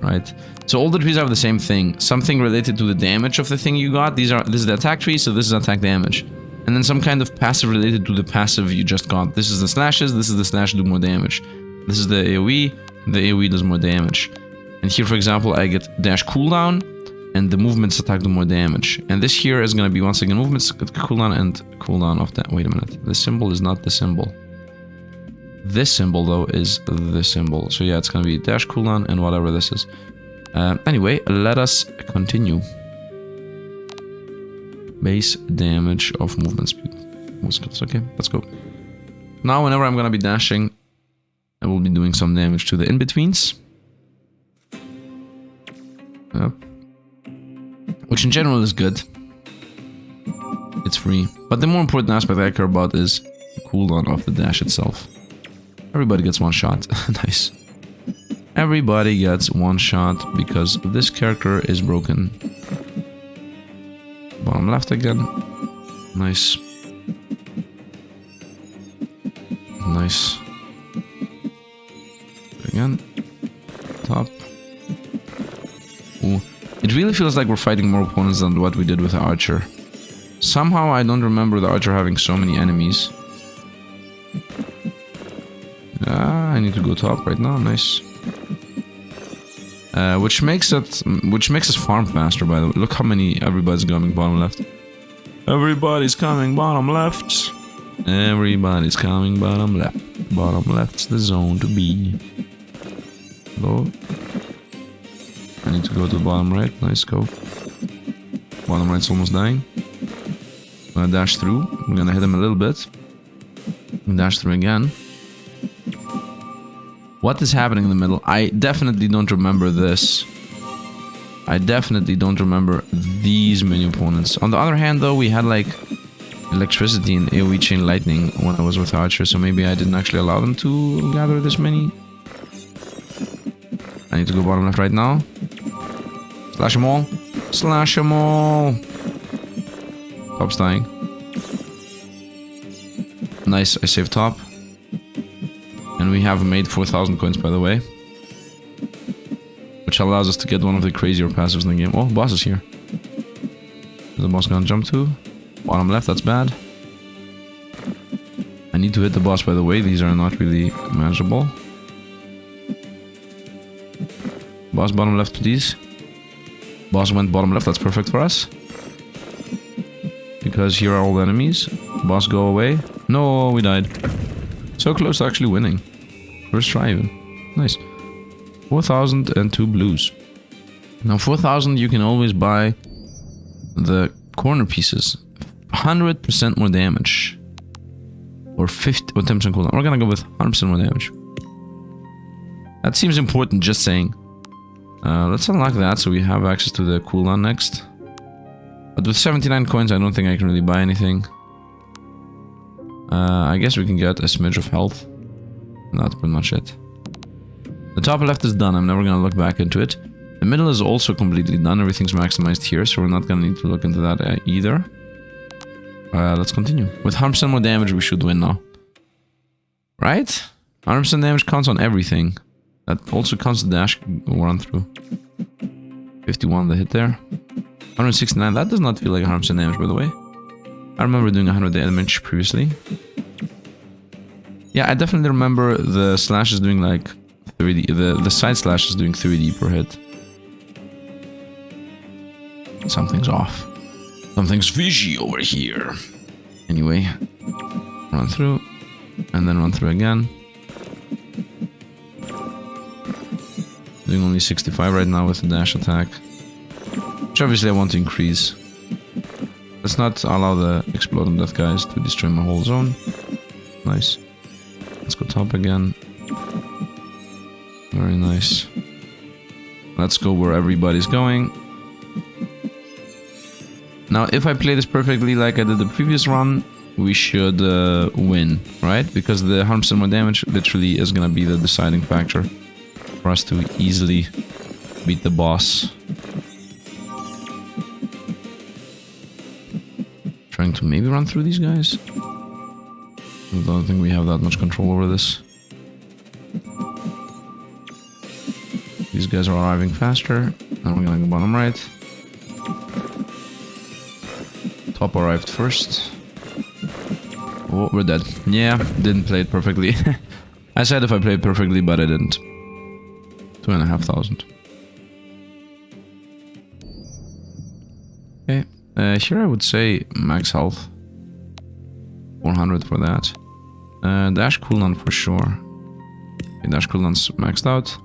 Right? So all the trees have the same thing. Something related to the damage of the thing you got. This is the attack tree, so this is attack damage. And then some kind of passive related to the passive you just got. This is the slashes, this is the slash do more damage. This is the AoE does more damage. And here, for example, I get dash cooldown, and the movements attack do more damage. And this here is gonna be once again movements cooldown and cooldown of that. Wait a minute. The symbol is not the symbol. This symbol though is the symbol. So yeah, it's gonna be dash cooldown and whatever this is. Anyway, let us continue. Base damage of movement speed. Okay, let's go. Now whenever I'm gonna be dashing, I will be doing some damage to the in-betweens. Yep. Which in general is good. It's free. But the more important aspect I care about is the cooldown of the dash itself. Everybody gets one shot. Nice. Everybody gets one shot because this character is broken. Bottom left again. Nice. Nice. Again. Top. Ooh. It really feels like we're fighting more opponents than what we did with the archer. Somehow I don't remember the archer having so many enemies. I need to go top right now. Nice. Which makes us farm faster, by the way. Look how many everybody's coming bottom left. Everybody's coming bottom left. Everybody's coming bottom left. Bottom left's the zone to be. Go. I need to go to the bottom right. Nice, go. Bottom right's almost dying. I'm gonna dash through. I'm gonna hit him a little bit. Dash through again. What is happening in the middle? I definitely don't remember this. I definitely don't remember these many opponents. On the other hand, though, we had like electricity and AoE chain lightning when I was with Archer, so maybe I didn't actually allow them to gather this many. I need to go bottom left right now. Slash them all. Slash them all. Top's dying. Nice, I saved top. And we have made 4,000 coins, by the way. Which allows us to get one of the crazier passives in the game. Oh, boss is here. Is the boss gonna jump to? Bottom left, that's bad. I need to hit the boss, by the way. These are not really manageable. Boss bottom left, please. Boss went bottom left, that's perfect for us. Because here are all the enemies. Boss, go away. No, we died. So close to actually winning. First try even. Nice. 4,002 blues. Now 4,000 you can always buy the corner pieces. 100% more damage. Or 50 or 10% cooldown. We're gonna go with 100% more damage. That seems important, just saying. Let's unlock that so we have access to the cooldown next. But with 79 coins I don't think I can really buy anything. I guess we can get a smidge of health. And that's pretty much it. The top left is done, I'm never gonna look back into it. The middle is also completely done, everything's maximized here, so we're not gonna need to look into that either. Let's continue. With 100% more damage we should win now. Right? 100% damage counts on everything. That also counts the dash run through. 51 the hit there. 169, that does not feel like 100% damage, by the way. I remember doing 100 damage previously. Yeah, I definitely remember the slash is doing like 3D. The side slash is doing 3D per hit. Something's off. Something's fishy over here. Anyway, run through, and then run through again. Doing only 65 right now with the dash attack, which obviously I want to increase. Let's not allow the exploding death guys to destroy my whole zone. Nice. Let's go top again. Very nice. Let's go where everybody's going. Now, if I play this perfectly like I did the previous run, we should win, right? Because the 100% more damage literally is gonna be the deciding factor for us to easily beat the boss. Trying to maybe run through these guys. I don't think we have that much control over this. These guys are arriving faster. Now we're gonna go bottom right. Top arrived first. Oh, we're dead. Yeah, didn't play it perfectly. I said if I played perfectly, but I didn't. 2,500. Okay, here I would say max health. 400 for that. Dash cooldown for sure. Okay, dash cooldown's maxed out.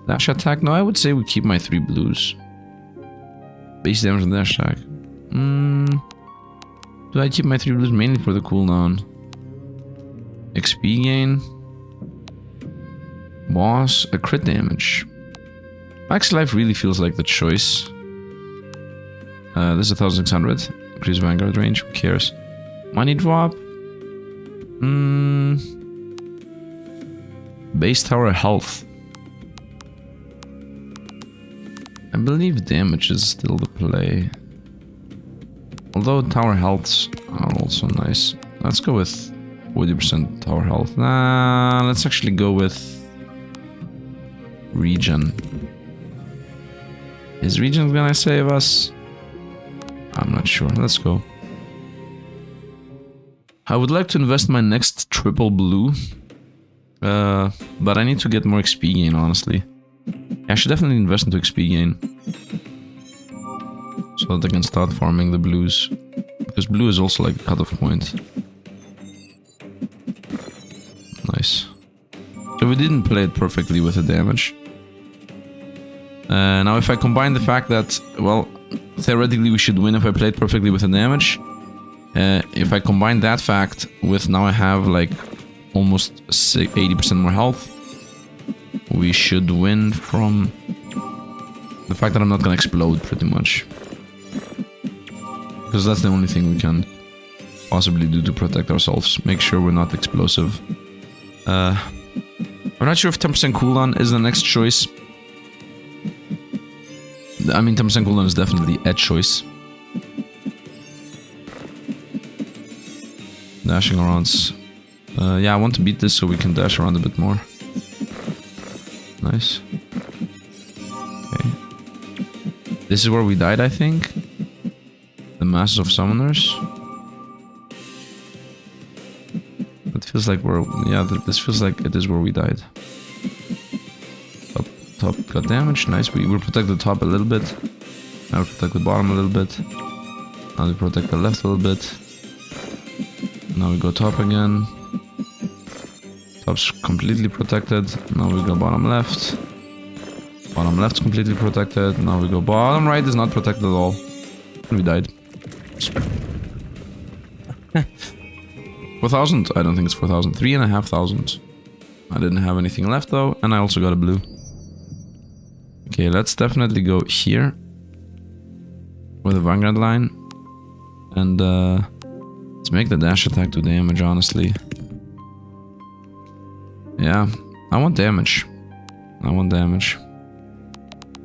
Dash attack, no, I would say we keep my 3 blues. Base damage and dash attack. Do I keep my 3 blues mainly for the cooldown? XP gain. Boss, a crit damage. Max life really feels like the choice. This is 1600. Increase Vanguard range, who cares? Money drop. Base tower health. I believe damage is still the play. Although tower healths are also nice. Let's go with 40% tower health. Nah, let's actually go with regen. Is regen gonna save us? I'm not sure. Let's go. I would like to invest my next triple blue. But I need to get more XP gain, honestly. I should definitely invest into XP gain. So that I can start farming the blues. Because blue is also like a cutoff point. Nice. So we didn't play it perfectly with the damage. Now if I combine the fact that, well, theoretically we should win if I played perfectly with the damage. If I combine that fact with now I have like almost 80% more health, we should win from the fact that I'm not gonna explode pretty much. Because that's the only thing we can possibly do to protect ourselves. Make sure we're not explosive. I'm not sure if 10% cooldown is the next choice. I mean, 10% cooldown is definitely a choice. Dashing around. Yeah, I want to beat this so we can dash around a bit more. Nice. Okay. This is where we died, I think. The masses of summoners. It feels like we're... Yeah, this feels like it is where we died. Top got damage. Nice. We will protect the top a little bit. Now we protect the bottom a little bit. Now we protect the left a little bit. Now we go top again. Top's completely protected. Now we go bottom left. Bottom left's completely protected. Now we go bottom right is not protected at all. And we died. 4,000? I don't think it's 4,000. 3,500. I didn't have anything left though, and I also got a blue. Okay, let's definitely go here with the Vanguard line. And let's make the dash attack do damage, honestly. Yeah, I want damage. I want damage.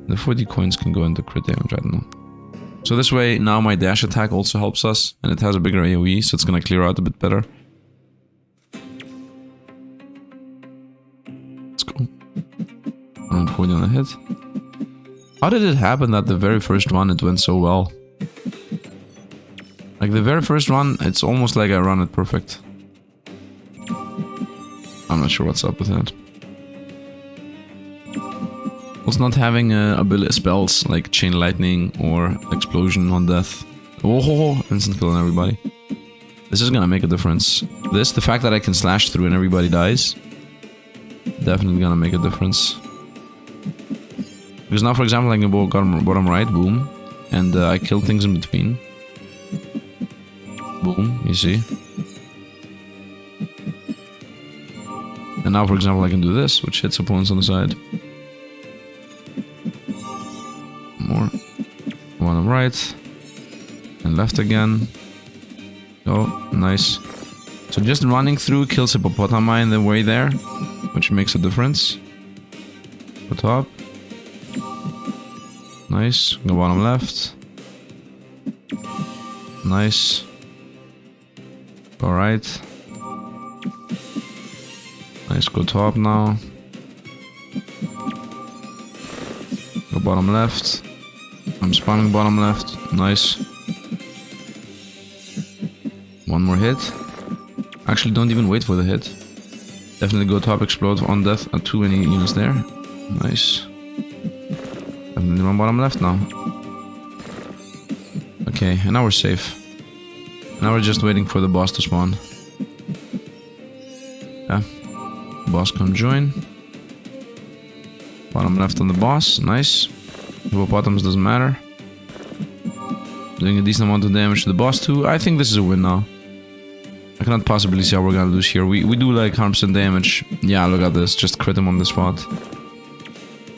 The 40 coins can go into crit damage, I don't know. So this way, now my dash attack also helps us, and it has a bigger AoE, so it's gonna clear out a bit better. Let's go. 140 on a hit. How did it happen that the very first one, it went so well? Like the very first one, it's almost like I run it perfect. I'm not sure what's up with that. Also not having ability spells like Chain Lightning or Explosion on death. Oh, instant kill on everybody. This is gonna make a difference. The fact that I can slash through and everybody dies, definitely gonna make a difference. Because now, for example, I can go bottom right, boom, and I kill things in between. Boom, you see. And now, for example, I can do this, which hits opponents on the side. More. Bottom right. And left again. Oh, nice. So just running through kills hippopotami in the way there, which makes a difference. Go top. Nice. Go bottom left. Nice. Go right. Nice. Go top now. Go bottom left. I'm spamming bottom left. Nice. One more hit. Actually, don't even wait for the hit. Definitely go top, explode on death. Too many units there. Nice. Definitely run bottom left now. Okay, and now we're safe. Now we're just waiting for the boss to spawn. Yeah. Boss come join. Bottom left on the boss. Nice. Hippopotamus doesn't matter. Doing a decent amount of damage to the boss too. I think this is a win now. I cannot possibly see how we're gonna lose here. We do like 100% damage. Yeah, look at this. Just crit him on the spot.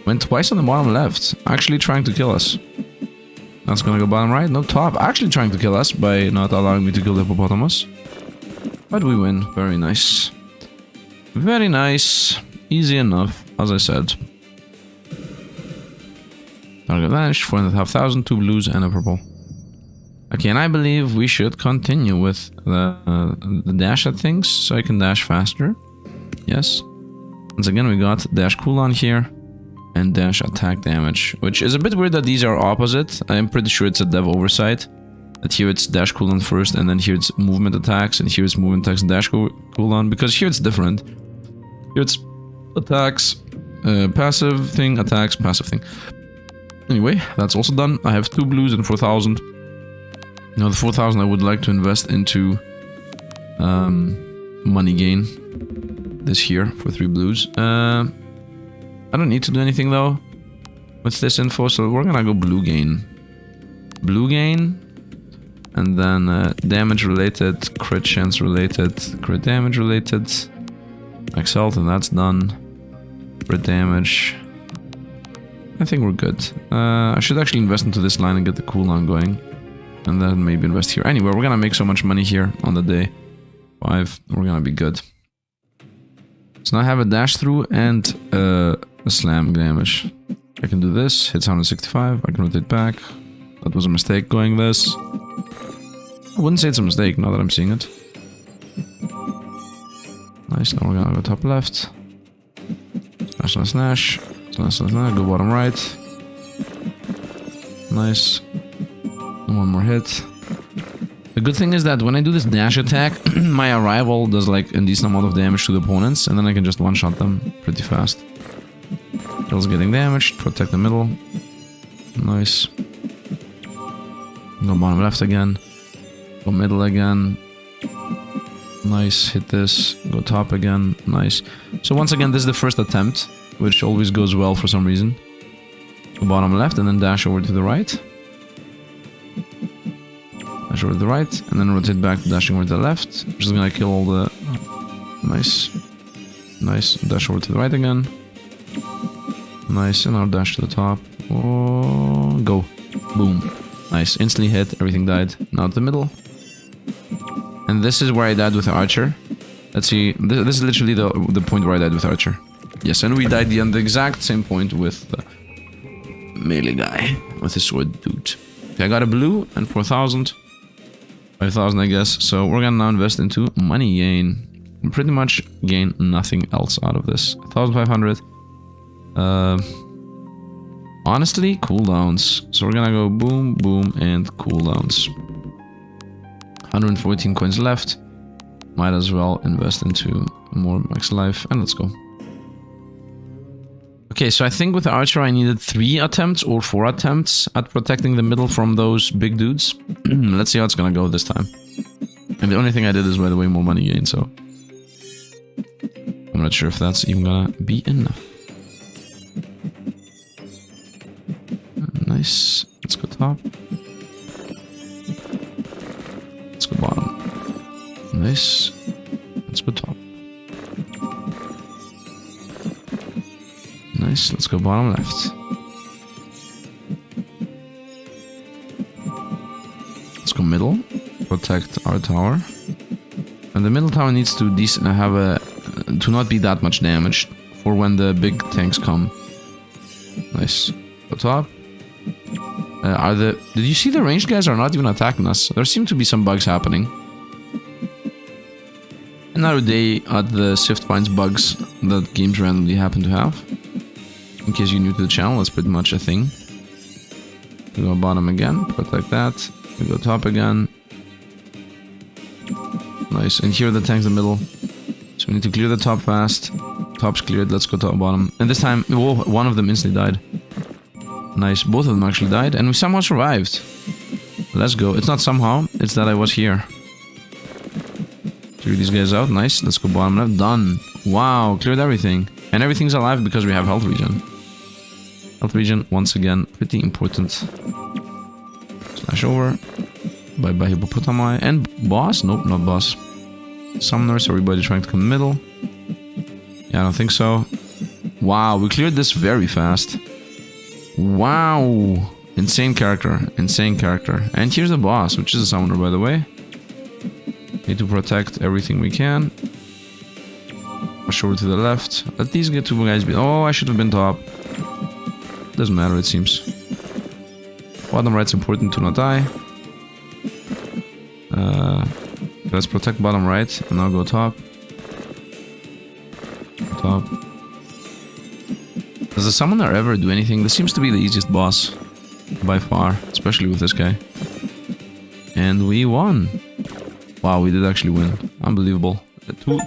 Went twice on the bottom left. Actually trying to kill us. That's gonna go bottom right. No, top. Actually trying to kill us by not allowing me to kill the hippopotamus. But we win. Very nice. Very nice. Easy enough, as I said. Target advantage, 4,500, 2 blues and a purple. Okay, and I believe we should continue with the dash at things, so I can dash faster. Yes. Once again, we got dash cooldown here, and dash attack damage, which is a bit weird that these are opposite. I'm pretty sure it's a dev oversight. That here it's dash cooldown first, and then here it's movement attacks, and here it's movement attacks and dash cooldown, because here it's different. Here it's attacks, passive thing, attacks, passive thing. Anyway, that's also done. I have 2 blues and 4,000. Now the 4,000 I would like to invest into money gain this year for 3 blues. I don't need to do anything though with this info, so we're gonna go blue gain. Blue gain, and then damage related, crit chance related, crit damage related. Max health, and that's done. Crit damage. I think we're good. I should actually invest into this line and get the cooldown going. And then maybe invest here. Anyway, we're gonna make so much money here on the day 5. We're gonna be good. So now I have a dash through and a slam damage. I can do this. Hits 165. I can rotate back. That was a mistake going this. I wouldn't say it's a mistake now that I'm seeing it. Nice. Now we're gonna go top left. Slash, slash, slash. Slash, slash, slash. Go bottom right. Nice. One more hit. The good thing is that when I do this dash attack, my arrival does like a decent amount of damage to the opponents, and then I can just one-shot them pretty fast. Kills getting damaged, protect the middle. Nice. Go bottom left again. Go middle again. Nice, hit this. Go top again. Nice. So once again, this is the first attempt, which always goes well for some reason. Go bottom left and then dash over to the right. Dash over to the right, and then rotate back, dashing over to the left. Which is gonna kill all the... Nice. Nice. Dash over to the right again. Nice, and now dash to the top. Oh, go. Boom. Nice. Instantly hit, everything died. Now to the middle. And this is where I died with the archer. Let's see. This is literally the point where I died with archer. Yes, and we died on the exact same point with the melee guy. With the sword dude. Okay, I got a blue and 4,000. 5,000 I guess. So we're gonna now invest into money gain. And pretty much gain nothing else out of this. 1,500. Honestly, cooldowns. So we're gonna go boom, boom, and cooldowns. 114 coins left. Might as well invest into more max life, and let's go. Okay, so I think with the archer I needed 3 attempts or 4 attempts at protecting the middle from those big dudes. Let's see how it's gonna go this time. And the only thing I did is, by the way, more money gain, so... I'm not sure if that's even gonna be enough. Nice. Let's go top. Let's go bottom. Nice. Let's go top. Nice. Let's go bottom left. Let's go middle. protect our tower. And the middle tower needs to to not be that much damaged for when the big tanks come. Nice. Go top. Did you see the ranged guys are not even attacking us? There seem to be some bugs happening. Another day at the Sifd finds bugs that games randomly happen to have. In case you're new to the channel, that's pretty much a thing. We go bottom again, protect that. We go top again. Nice, and here are the tanks in the middle. So we need to clear the top fast. Top's cleared, let's go top bottom. And this time, whoa, one of them instantly died. Nice, both of them actually died, and we somehow survived. Let's go. It's not somehow, it's that I was here. Clear these guys out, nice. Let's go bottom left, done. Wow, cleared everything. And everything's alive because we have health regen. Health regen, once again, pretty important. Slash over. Bye-bye hippopotami. And boss? Nope, not boss. Summoners, everybody trying to come in the middle. Yeah, I don't think so. Wow, we cleared this very fast. Wow. Insane character. Insane character. And here's the boss, which is a summoner, by the way. Need to protect everything we can. Push over to the left. Let these get two guys be. Oh, I should have been top. Doesn't matter, it seems. Bottom right's important to not die. Let's protect bottom right, and I'll go top. Top. Does the summoner ever do anything? This seems to be the easiest boss. By far. Especially with this guy. And we won. Wow, we did actually win. Unbelievable.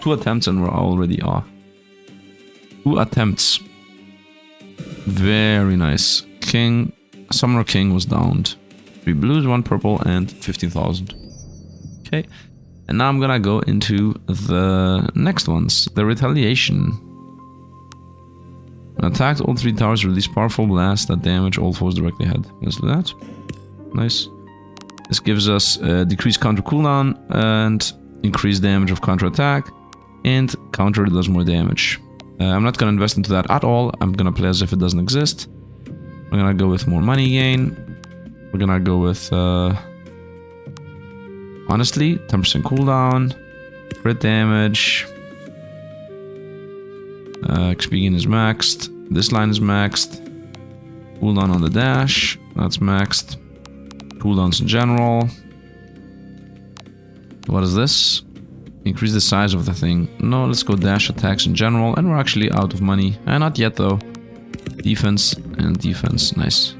Two attempts and we're already off. 2 attempts. Very nice. King. Summoner King was downed. 3 blues, 1 purple, and 15,000. Okay. And now I'm gonna go into the next ones. The Retaliation. When attacked, all 3 towers release powerful blasts that damage all foes directly ahead. Let's do that. Nice. This gives us decreased counter cooldown and increased damage of counter attack. And counter does more damage. I'm not gonna invest into that at all. I'm gonna play as if it doesn't exist. We're gonna go with more money gain. We're gonna go with honestly, 10% cooldown, crit damage. XP gain is maxed. This line is maxed. Cooldown on the dash, that's maxed. Cooldowns in general. What is this? Increase the size of the thing. No, let's go dash attacks in general, and we're actually out of money. Not yet though. Defense and defense, nice.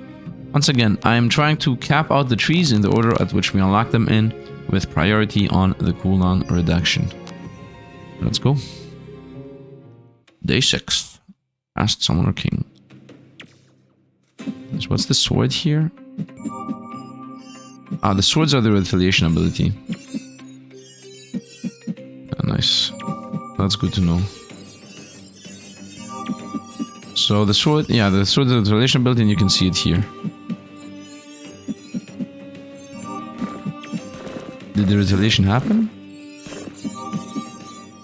Once again, I am trying to cap out the trees in the order at which we unlock them in, with priority on the cooldown reduction. Let's go. Day 6. Asked Summoner King. So what's the sword here? Ah, the swords are the Retaliation ability. Nice. That's good to know. So the sword, yeah, the sword is the Retaliation ability, and you can see it here. Did the Retaliation happen?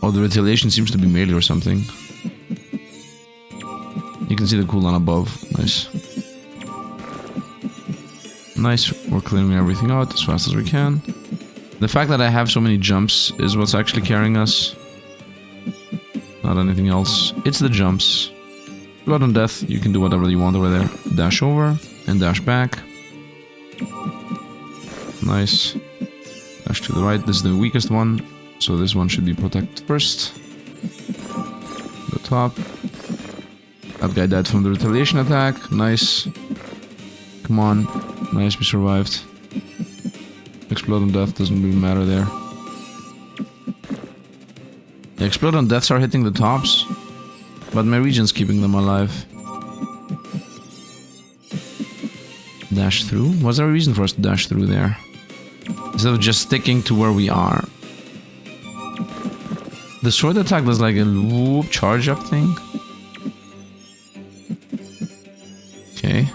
Oh, the Retaliation seems to be melee or something. You can see the cooldown above. Nice. Nice, we're clearing everything out as fast as we can. The fact that I have so many jumps is what's actually carrying us. Not anything else. It's the jumps. Blood and Death, you can do whatever you want over there. Dash over and dash back. Nice. Dash to the right, this is the weakest one. So this one should be protected first. The top. That guy died from the Retaliation attack. Nice. Come on. Nice, we survived. Explode on Death doesn't really matter there. The Explode on Deaths are hitting the tops, but my region's keeping them alive. Dash through? Was there a reason for us to dash through there? Instead of just sticking to where we are. The sword attack does like a whoop charge up thing. Okay.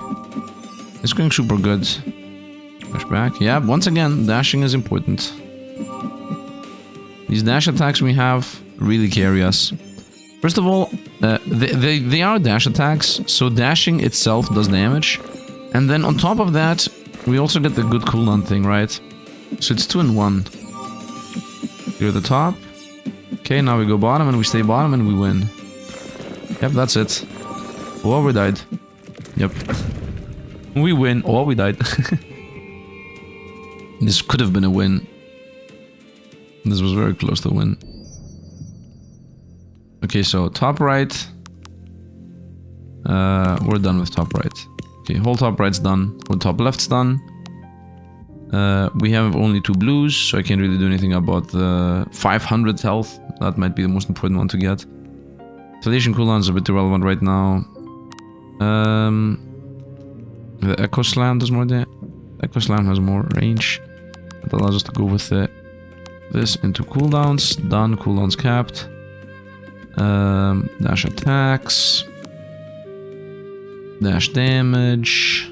It's going super good. Dash back. Yeah, once again, dashing is important. These dash attacks we have really carry us. First of all, they are dash attacks, so dashing itself does damage. And then on top of that, we also get the good cooldown thing, right? So it's 2 and 1. Clear the top. Okay, now we go bottom and we stay bottom and we win. Yep, that's it. Oh, we died. Yep. We win. Oh, we died. This could have been a win. This was very close to a win. Okay, so top right. We're done with top right. Okay, whole top right's done. Whole top left's done. We have only 2 blues, so I can't really do anything about the 500 health. That might be the most important one to get. Retaliation cooldown is a bit irrelevant right now. The Echo Slam does more damage. Echo Slam has more range. That allows us to go with this into cooldowns. Done. Cooldowns capped. Dash attacks. Dash damage.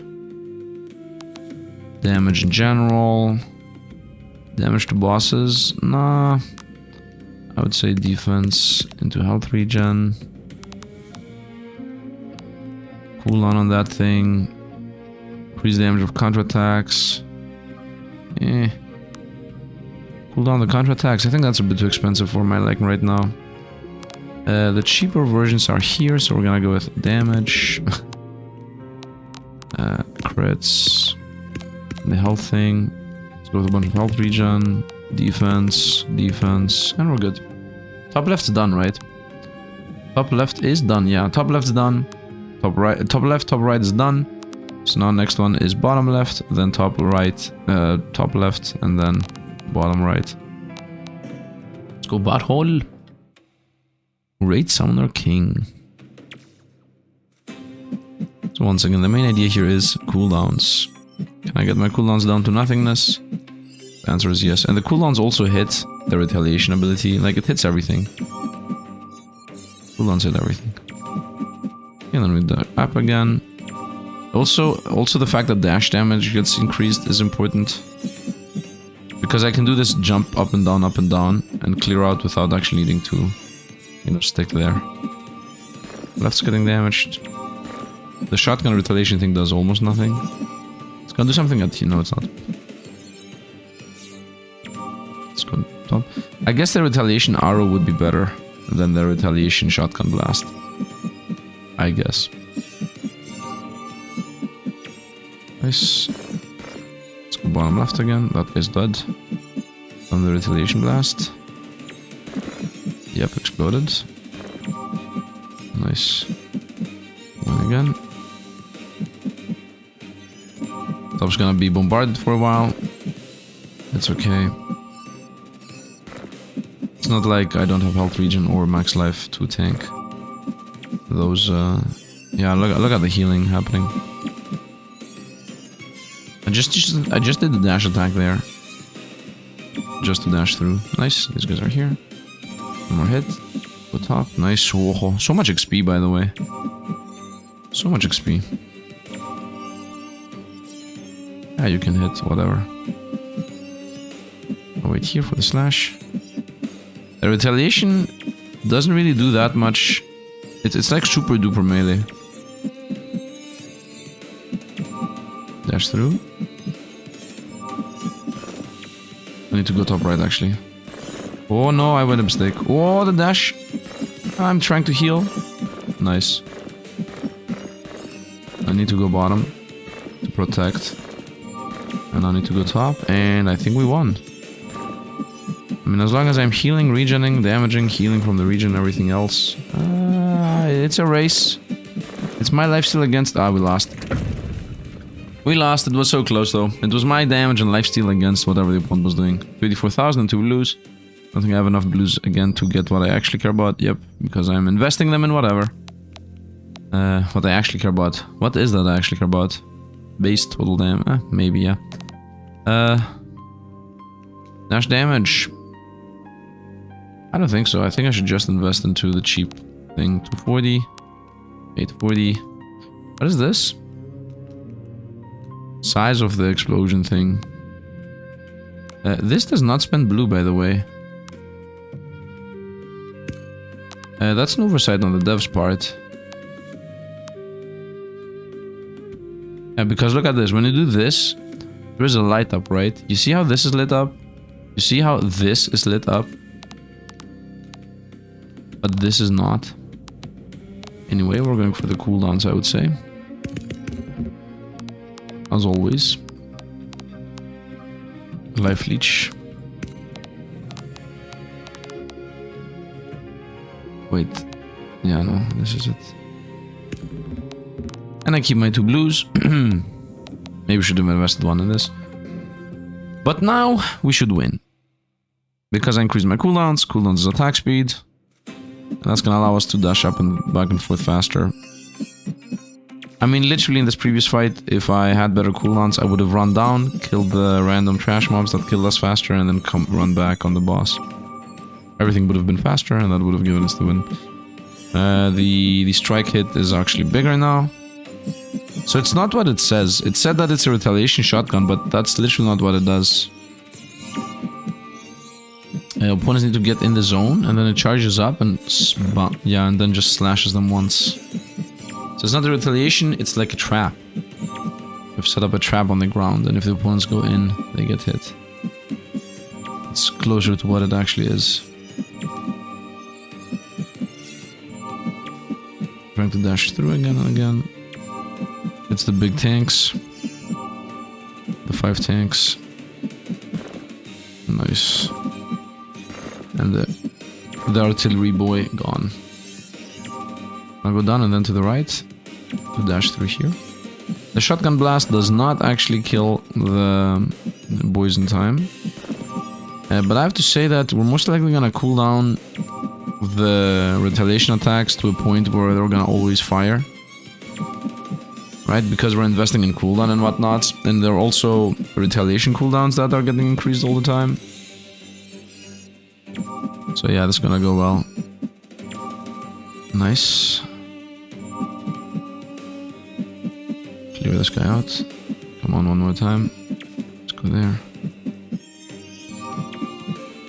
Damage in general. Damage to bosses. Nah. I would say defense into health regen. Cooldown on that thing. Increase damage of counterattacks. Eh. Cooldown the counterattacks. I think that's a bit too expensive for my liking right now. The cheaper versions are here, so we're gonna go with damage. Crits. The health thing. Let's go with a bunch of health regen. Defense. Defense. And we're good. Top left's done, right? Top left is done, yeah. Top left's done. Top right, top left, top right is done. So now next one is bottom left, then top right, top left, and then bottom right. Let's go butthole. Great Summoner King. So once again, the main idea here is cooldowns. Can I get my cooldowns down to nothingness? The answer is yes. And the cooldowns also hit the retaliation ability. Like, it hits everything. Cooldowns hit everything. And then we dash up again. Also the fact that dash damage gets increased is important. Because I can do this jump up and down, and clear out without actually needing to, you know, stick there. Left's getting damaged. The shotgun retaliation thing does almost nothing. It's gonna do something at... No, it's not. Let's go top. I guess the retaliation arrow would be better than the retaliation shotgun blast. I guess. Nice. Let's go bottom left again. That is dead. On the retaliation blast. Yep, exploded. Nice. One again. Top's gonna be bombarded for a while. It's okay. It's not like I don't have health regen or max life to tank those. Yeah, look at the healing happening. I just did the dash attack there, just to dash through. Nice. These guys are here. One more hit. Go top. Nice. Whoa. So much XP, by the way. So much XP. Yeah, you can hit whatever. I'll wait here for the slash. The retaliation doesn't really do that much. It's like super duper melee. Dash through. I need to go top right actually. Oh no, I made a mistake. Oh, the dash. I'm trying to heal. Nice. I need to go bottom to protect. And I need to go top. And I think we won. I mean, as long as I'm healing, regening, damaging, healing from the regen, everything else. It's a race. It's my lifesteal against... Ah, we lost. We lost. It was so close, though. It was my damage and lifesteal against whatever the opponent was doing. 54,000 and 2 blues. I don't think I have enough blues again to get what I actually care about. Yep, because I'm investing them in whatever. What I actually care about. What is that I actually care about? Base total damage. Maybe, yeah. Dash damage. I don't think so. I think I should just invest into the cheap thing. 240. 840. What is this? Size of the explosion thing. This does not spend blue, by the way. That's an oversight on the dev's part. Because look at this. When you do this, There is a light up, right? You see how this is lit up? You see how this is lit up? But this is not. Anyway, we're going for the cooldowns, I would say. As always. Life leech. Wait. Yeah, no, this is it. And I keep my 2 blues. Maybe we should have invested 1 in this. But now we should win. Because I increased my cooldowns. Cooldowns is attack speed. And that's gonna allow us to dash up and back and forth faster. I mean, literally in this previous fight, if I had better cooldowns, I would have run down, killed the random trash mobs that killed us faster, and then run back on the boss. Everything would have been faster, and that would have given us the win. The strike hit is actually bigger now. So it's not what it says. It said that it's a retaliation shotgun, but that's literally not what it does. Opponents need to get in the zone, and then it charges up and yeah, and then just slashes them once. So it's not a retaliation, it's like a trap. We've set up a trap on the ground, and if the opponents go in, they get hit. It's closer to what it actually is. Trying to dash through again and again. It's the big tanks. The 5 tanks. Nice. And the artillery boy gone. I'll go down and then to the right to dash through here. The shotgun blast does not actually kill the boys in time. But I have to say that we're most likely gonna cool down the retaliation attacks to a point where they're gonna always fire. Right? Because we're investing in cooldown and whatnot. And there are also retaliation cooldowns that are getting increased all the time. So yeah, that's gonna go well. Nice. Clear this guy out. Come on, one more time. Let's go there.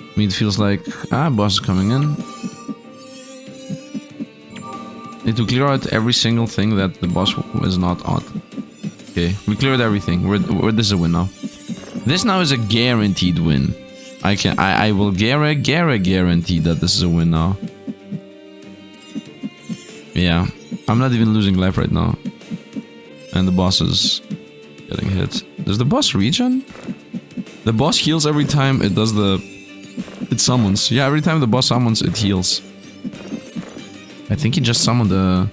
I mean, it feels like... boss is coming in. Need to clear out every single thing that the boss is not on. Okay, we cleared everything. This is a win now. This now is a guaranteed win. I will guarantee that this is a win now. Yeah, I'm not even losing life right now. And the boss is getting hit. Does the boss regen? The boss heals every time it does it summons. Yeah, every time the boss summons, it heals. I think he just summoned the...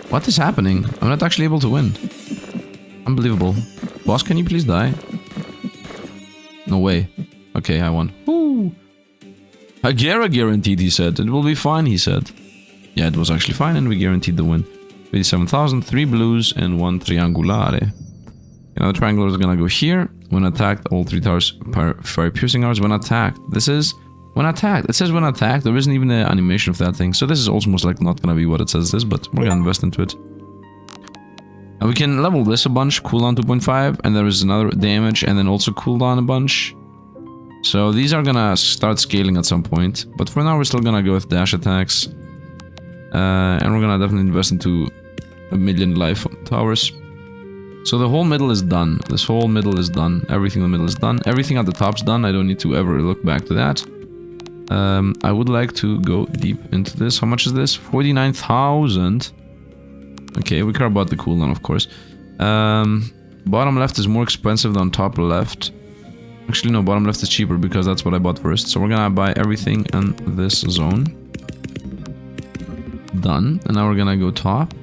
What is happening? I'm not actually able to win. Unbelievable. Boss, can you please die? No way. Okay, I won. Woo! Xieroeh guaranteed, he said. It will be fine, he said. Yeah, it was actually fine, and we guaranteed the win. 87,000, 3 blues, and 1 triangulare. Now the triangular is gonna go here. When attacked, all 3 towers fire piercing arrows. When attacked. This is... When attacked. It says when attacked. There isn't even an animation of that thing. So this is also most likely not gonna be what it says this, but we're gonna invest into it. And we can level this a bunch, cooldown 2.5, and there is another damage, and then also cooldown a bunch. So these are gonna start scaling at some point, but for now we're still gonna go with dash attacks. And we're gonna definitely invest into 1,000,000 life towers. So the whole middle is done. This whole middle is done. Everything in the middle is done. Everything at the top's done. I don't need to ever look back to that. I would like to go deep into this. How much is this? 49,000. Okay, we care about the cooldown, of course. Bottom left is more expensive than top left. Actually, no, bottom left is cheaper because that's what I bought first. So we're gonna buy everything in this zone. Done. And now we're gonna go top.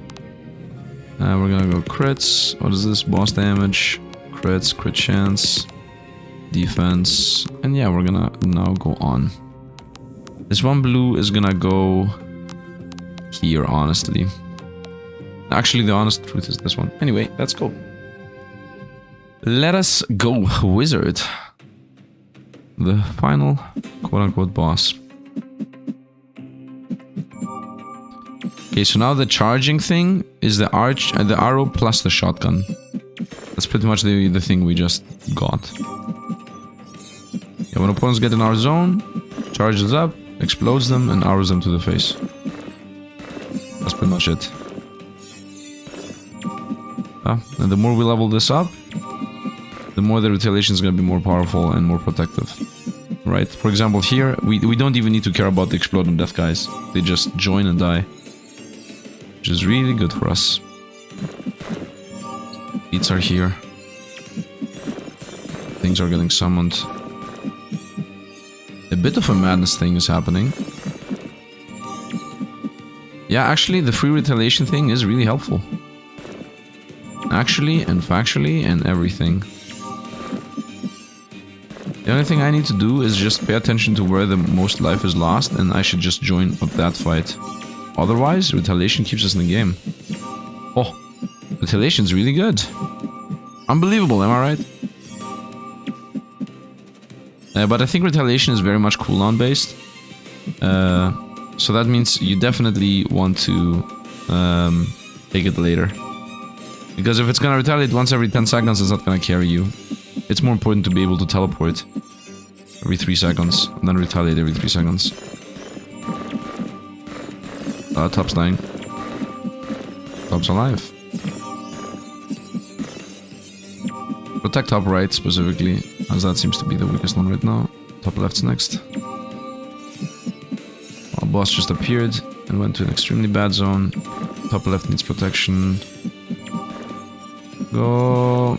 We're gonna go crits. What is this? Boss damage. Crits, crit chance. Defense. And yeah, we're gonna now go on. This one blue is gonna go here, honestly. Actually, the honest truth is this one. Anyway, let's go. Let us go, wizard. The final quote-unquote boss. Okay, so now the charging thing is the arrow plus the shotgun. That's pretty much the thing we just got. Yeah, when opponents get in our zone, charges up, explodes them, and arrows them to the face. That's pretty much it. And the more we level this up, the more the Retaliation is going to be more powerful and more protective. Right? For example, here, we don't even need to care about the Exploding Death guys. They just join and die. Which is really good for us. Beats are here. Things are getting summoned. A bit of a madness thing is happening. Yeah, actually, the free Retaliation thing is really helpful. Actually, and factually, and everything. The only thing I need to do is just pay attention to where the most life is lost, and I should just join up that fight. Otherwise, Retaliation keeps us in the game. Oh, Retaliation's really good. Unbelievable, am I right? But I think Retaliation is very much cooldown based. So that means you definitely want to take it later. Because if it's gonna retaliate once every 10 seconds, it's not gonna carry you. It's more important to be able to teleport every 3 seconds, and then retaliate every 3 seconds. Top's dying. Top's alive. Protect top right specifically, as that seems to be the weakest one right now. Top left's next. Our boss just appeared and went to an extremely bad zone. Top left needs protection. Go.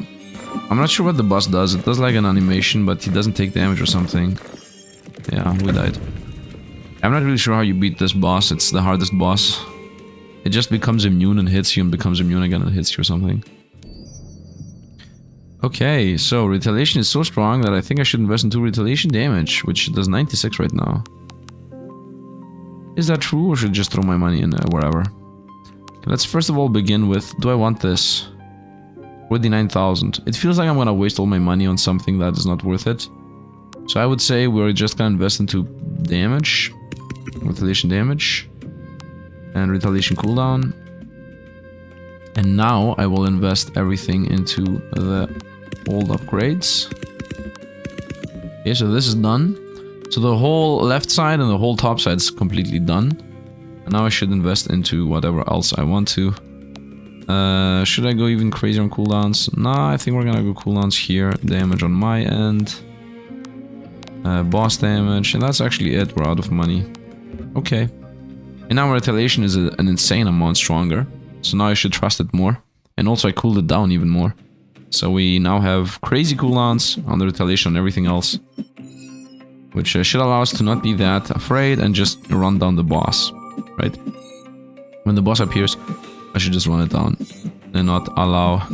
I'm not sure what the boss does. It does like an animation, but he doesn't take damage or something. Yeah, we died. I'm not really sure how you beat this boss. It's the hardest boss. It just becomes immune and hits you and becomes immune again and hits you or something. Okay, so Retaliation is so strong that I think I should invest into Retaliation damage, which does 96 right now. Is that true, or should I just throw my money in wherever? Let's first of all begin with, do I want this? 49,000. It feels like I'm gonna waste all my money on something that is not worth it. So I would say we're just gonna invest into damage. Retaliation damage. And Retaliation cooldown. And now I will invest everything into the old upgrades. Okay, so this is done. So the whole left side and the whole top side is completely done. And now I should invest into whatever else I want to. Should I go even crazier on cooldowns? Nah, I think we're gonna go cooldowns here. Damage on my end. Boss damage. And that's actually it. We're out of money. Okay. And now Retaliation is an insane amount stronger. So now I should trust it more. And also I cooled it down even more. So we now have crazy cooldowns on the Retaliation and everything else. Which should allow us to not be that afraid and just run down the boss. Right? When the boss appears, I should just run it down. And not allow...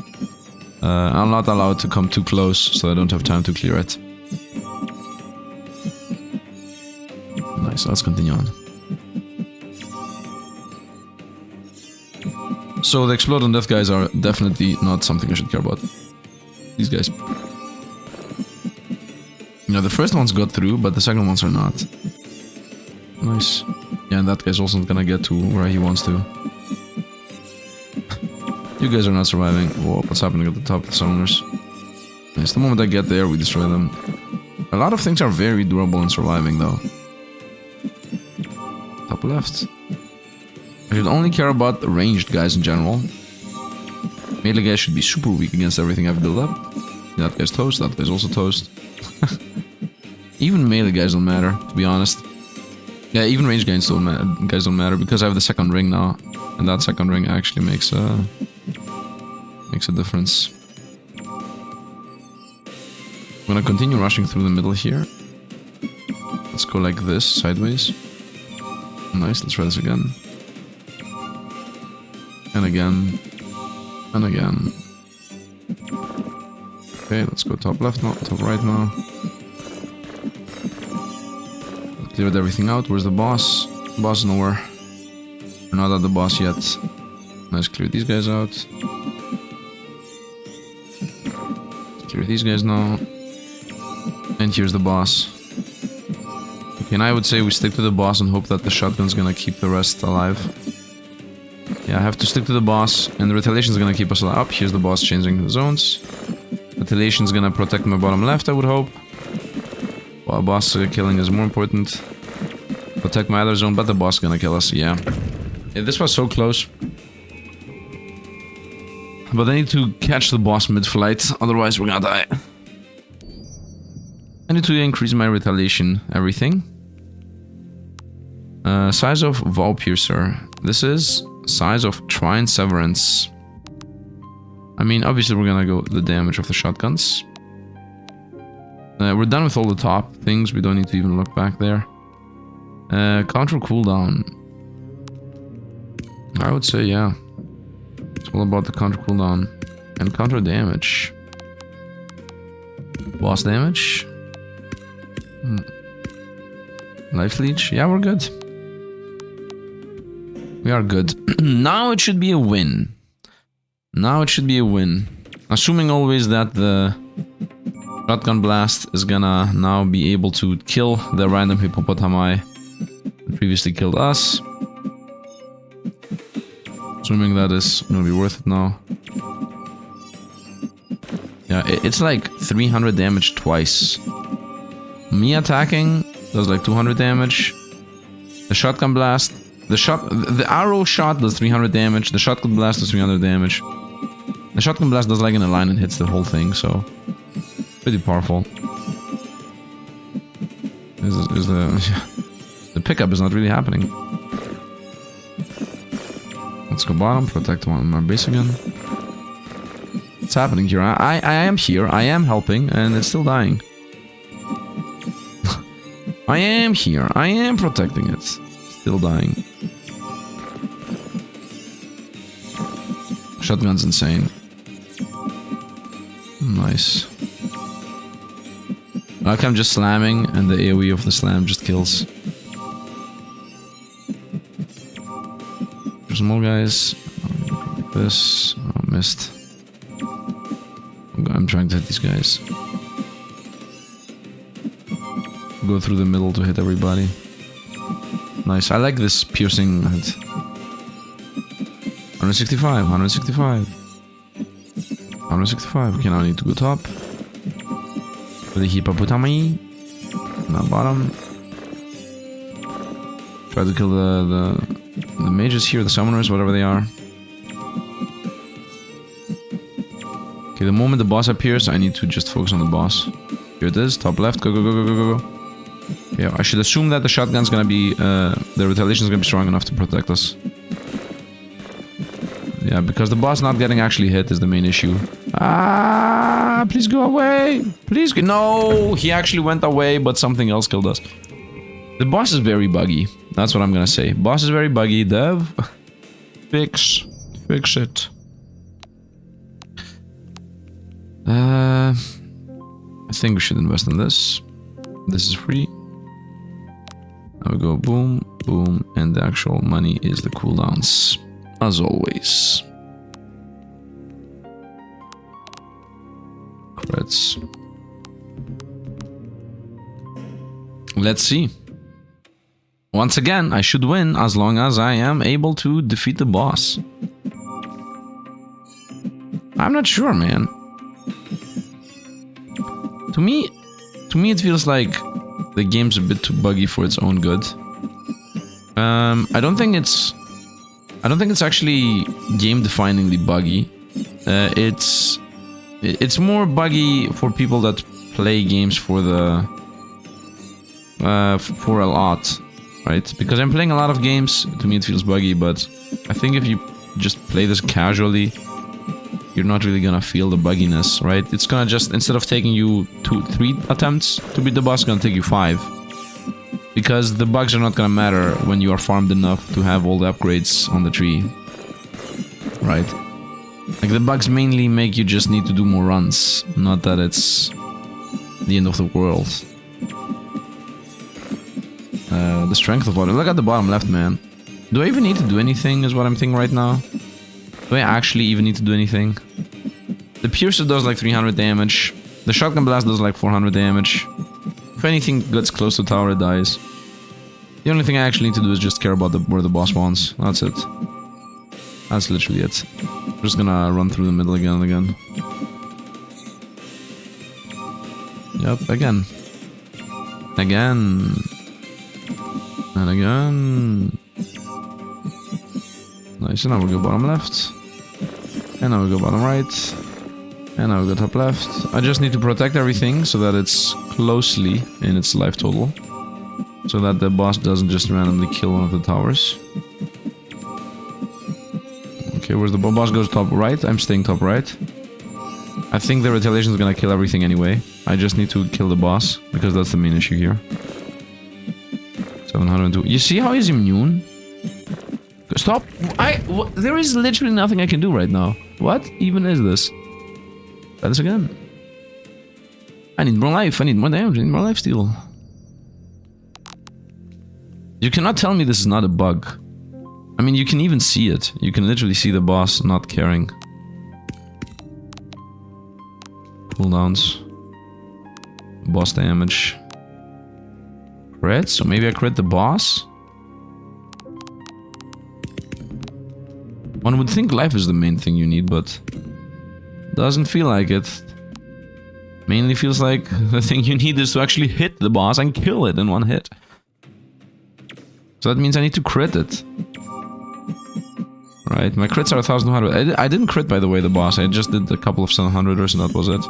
I'll not allow it to come too close, so I don't have time to clear it. Nice, let's continue on. So the Exploding Death guys are definitely not something I should care about. These guys. You know, the first ones got through, but the second ones are not. Nice. Yeah, and that guy's also gonna get to where he wants to. You guys are not surviving. Whoa, what's happening at the top of the summoners? Nice, the moment I get there, we destroy them. A lot of things are very durable in surviving, though. Top left. I should only care about the ranged guys in general. Melee guys should be super weak against everything I've built up. That guy's toast, that guy's also toast. Even melee guys don't matter, to be honest. Yeah, even ranged guys don't matter because I have the second ring now. And that second ring actually makes a difference. I'm gonna continue rushing through the middle here. Let's go like this, sideways. Nice, let's try this again. And again. And again. Okay, let's go top left now, top right now. Cleared everything out. Where's the boss? Boss is nowhere. We're not at the boss yet. Let's clear these guys out. Clear these guys now. And here's the boss. Okay, and I would say we stick to the boss and hope that the shotgun's gonna keep the rest alive. Yeah, I have to stick to the boss, and the Retaliation's gonna keep us alive. Up, here's the boss changing the zones. Retaliation's gonna protect my bottom left, I would hope. While boss killing is more important. Protect my other zone, but the boss is gonna kill us, yeah. Yeah, this was so close. But I need to catch the boss mid-flight, otherwise we're gonna die. I need to increase my retaliation, everything. Size of Vow Piercer. This is size of Trine Severance. I mean, obviously we're gonna go the damage of the shotguns. We're done with all the top things. We don't need to even look back there. Counter cooldown. I would say, yeah. It's all about the counter cooldown. And counter damage. Boss damage. Life leech. Yeah, we're good. We are good. Now it should be a win. Now it should be a win. Assuming always that the shotgun blast is gonna now be able to kill the random hippopotami that previously killed us. Assuming that is gonna be worth it now. Yeah, it's like 300 damage twice. Me attacking does like 200 damage. The shotgun blast, the arrow shot does 300 damage. The shotgun blast does 300 damage. The shotgun blast does like in a line and hits the whole thing, so pretty powerful. The pickup is not really happening. Let's go bottom, protect my base again. What's happening here? I am here, I am helping, and it's still dying. I am here, I am protecting it. Still dying. Shotgun's insane. Nice. Like I'm just slamming, and the AoE of the slam just kills. There's more guys. Like this. Oh, missed. I'm trying to hit these guys. Go through the middle to hit everybody. Nice. I like this piercing hit. 165, 165. 165. Okay, now I need to go top. For the hippopotami. Now bottom. Try to kill the mages here, the summoners, whatever they are. Okay, the moment the boss appears, I need to just focus on the boss. Here it is, top left, go, go, go, go, go, go. Yeah, I should assume that the shotgun's gonna be, the retaliation is gonna be strong enough to protect us. Yeah, because the boss not getting actually hit is the main issue. Ah, please go away! Please go— no! He actually went away, but something else killed us. The boss is very buggy. That's what I'm gonna say. Boss is very buggy. Dev, fix it. I think we should invest in this. This is free. Now we go boom, boom, and the actual money is the cooldowns, as always. Crits. Let's see. Once again, I should win as long as I am able to defeat the boss. I'm not sure, man. To me it feels like the game's a bit too buggy for its own good. I don't think it's actually game-definingly buggy. It's more buggy for people that play games for a lot, right? Because I'm playing a lot of games, to me it feels buggy, but I think if you just play this casually, you're not really gonna feel the bugginess, right? It's gonna just, instead of taking you 2-3 attempts to beat the boss, it's gonna take you 5. Because the bugs are not gonna matter when you are farmed enough to have all the upgrades on the tree. Right? Like, the bugs mainly make you just need to do more runs, not that it's the end of the world. The strength of bottom. Look at the bottom left, man. Do I even need to do anything, is what I'm thinking right now? Do I actually even need to do anything? The Piercer does like 300 damage. The Shotgun Blast does like 400 damage. If anything gets close to tower, it dies. The only thing I actually need to do is just care about where the boss spawns. That's it. That's literally it. I'm just gonna run through the middle again and again. Yep, again. Again. And again. Nice, and now we go bottom left. And now we go bottom right. And now we got top left. I just need to protect everything so that it's closely in its life total. So that the boss doesn't just randomly kill one of the towers. Okay, where's the boss? Goes top right. I'm staying top right. I think the retaliation is gonna kill everything anyway. I just need to kill the boss, because that's the main issue here. 702. You see how he's immune? Stop! There is literally nothing I can do right now. What even is this? Try this again. I need more life, I need more damage, I need more life steal. You cannot tell me this is not a bug. I mean, you can even see it. You can literally see the boss not caring. Cooldowns. Boss damage. Crit? So maybe I crit the boss? One would think life is the main thing you need, but... doesn't feel like it. Mainly feels like the thing you need is to actually hit the boss and kill it in one hit. So that means I need to crit it. Right, my crits are 1200. I didn't crit, by the way, the boss. I just did a couple of 700ers and that was it.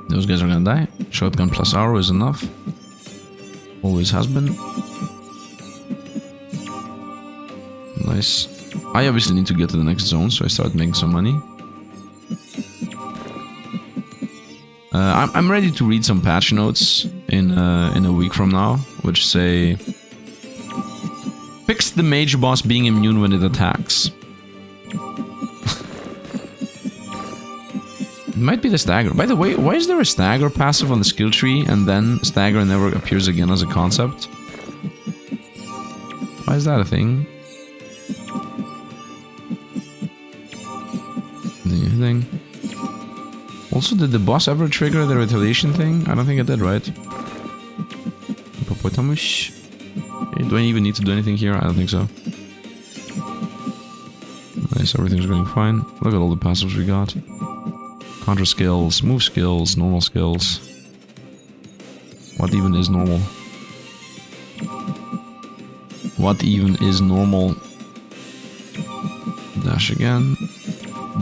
Those guys are gonna die. Shotgun plus arrow is enough. Always has been. Nice. I obviously need to get to the next zone, so I start making some money. I'm ready to read some patch notes in a week from now, which say... Fix the mage boss being immune when it attacks. It might be the stagger. By the way, why is there a stagger passive on the skill tree and then stagger never appears again as a concept? Why is that a thing? Anything? Also, did the boss ever trigger the retaliation thing? I don't think it did, right? Hippopotamus. Do I even need to do anything here? I don't think so. Nice, everything's going fine. Look at all the passives we got. Contra skills, move skills, normal skills. What even is normal? What even is normal? Dash again.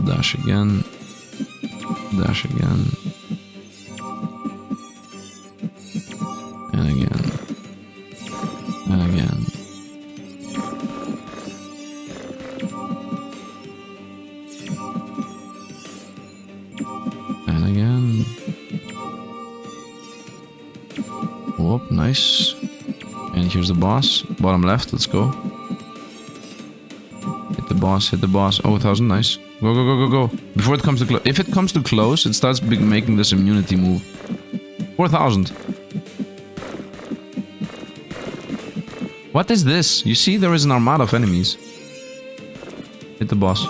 Dash again. Dash again. And again. And again. And again. Whoop, nice. And here's the boss. Bottom left, let's go. Hit the boss, hit the boss. Oh, 1000, nice. Go, go, go, go, go. Before it comes to close. If it comes to close, it starts making this immunity move. 4000. What is this? You see, there is an armada of enemies. Hit the boss.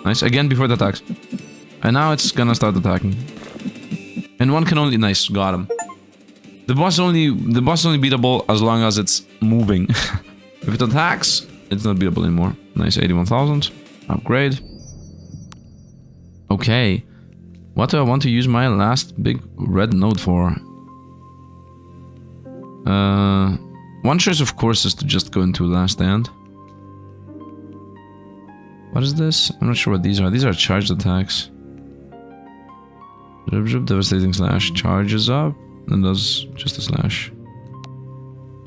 Nice. Again before it attacks. And now it's gonna start attacking. And one can only... Nice, got him. The boss is only beatable as long as it's moving. If it attacks, it's not beatable anymore. Nice, 81,000. Upgrade. Okay. What do I want to use my last big red node for? One choice, of course, is to just go into Last Stand. What is this? I'm not sure what these are. These are charged attacks. Devastating slash. Charges up, and does just a slash.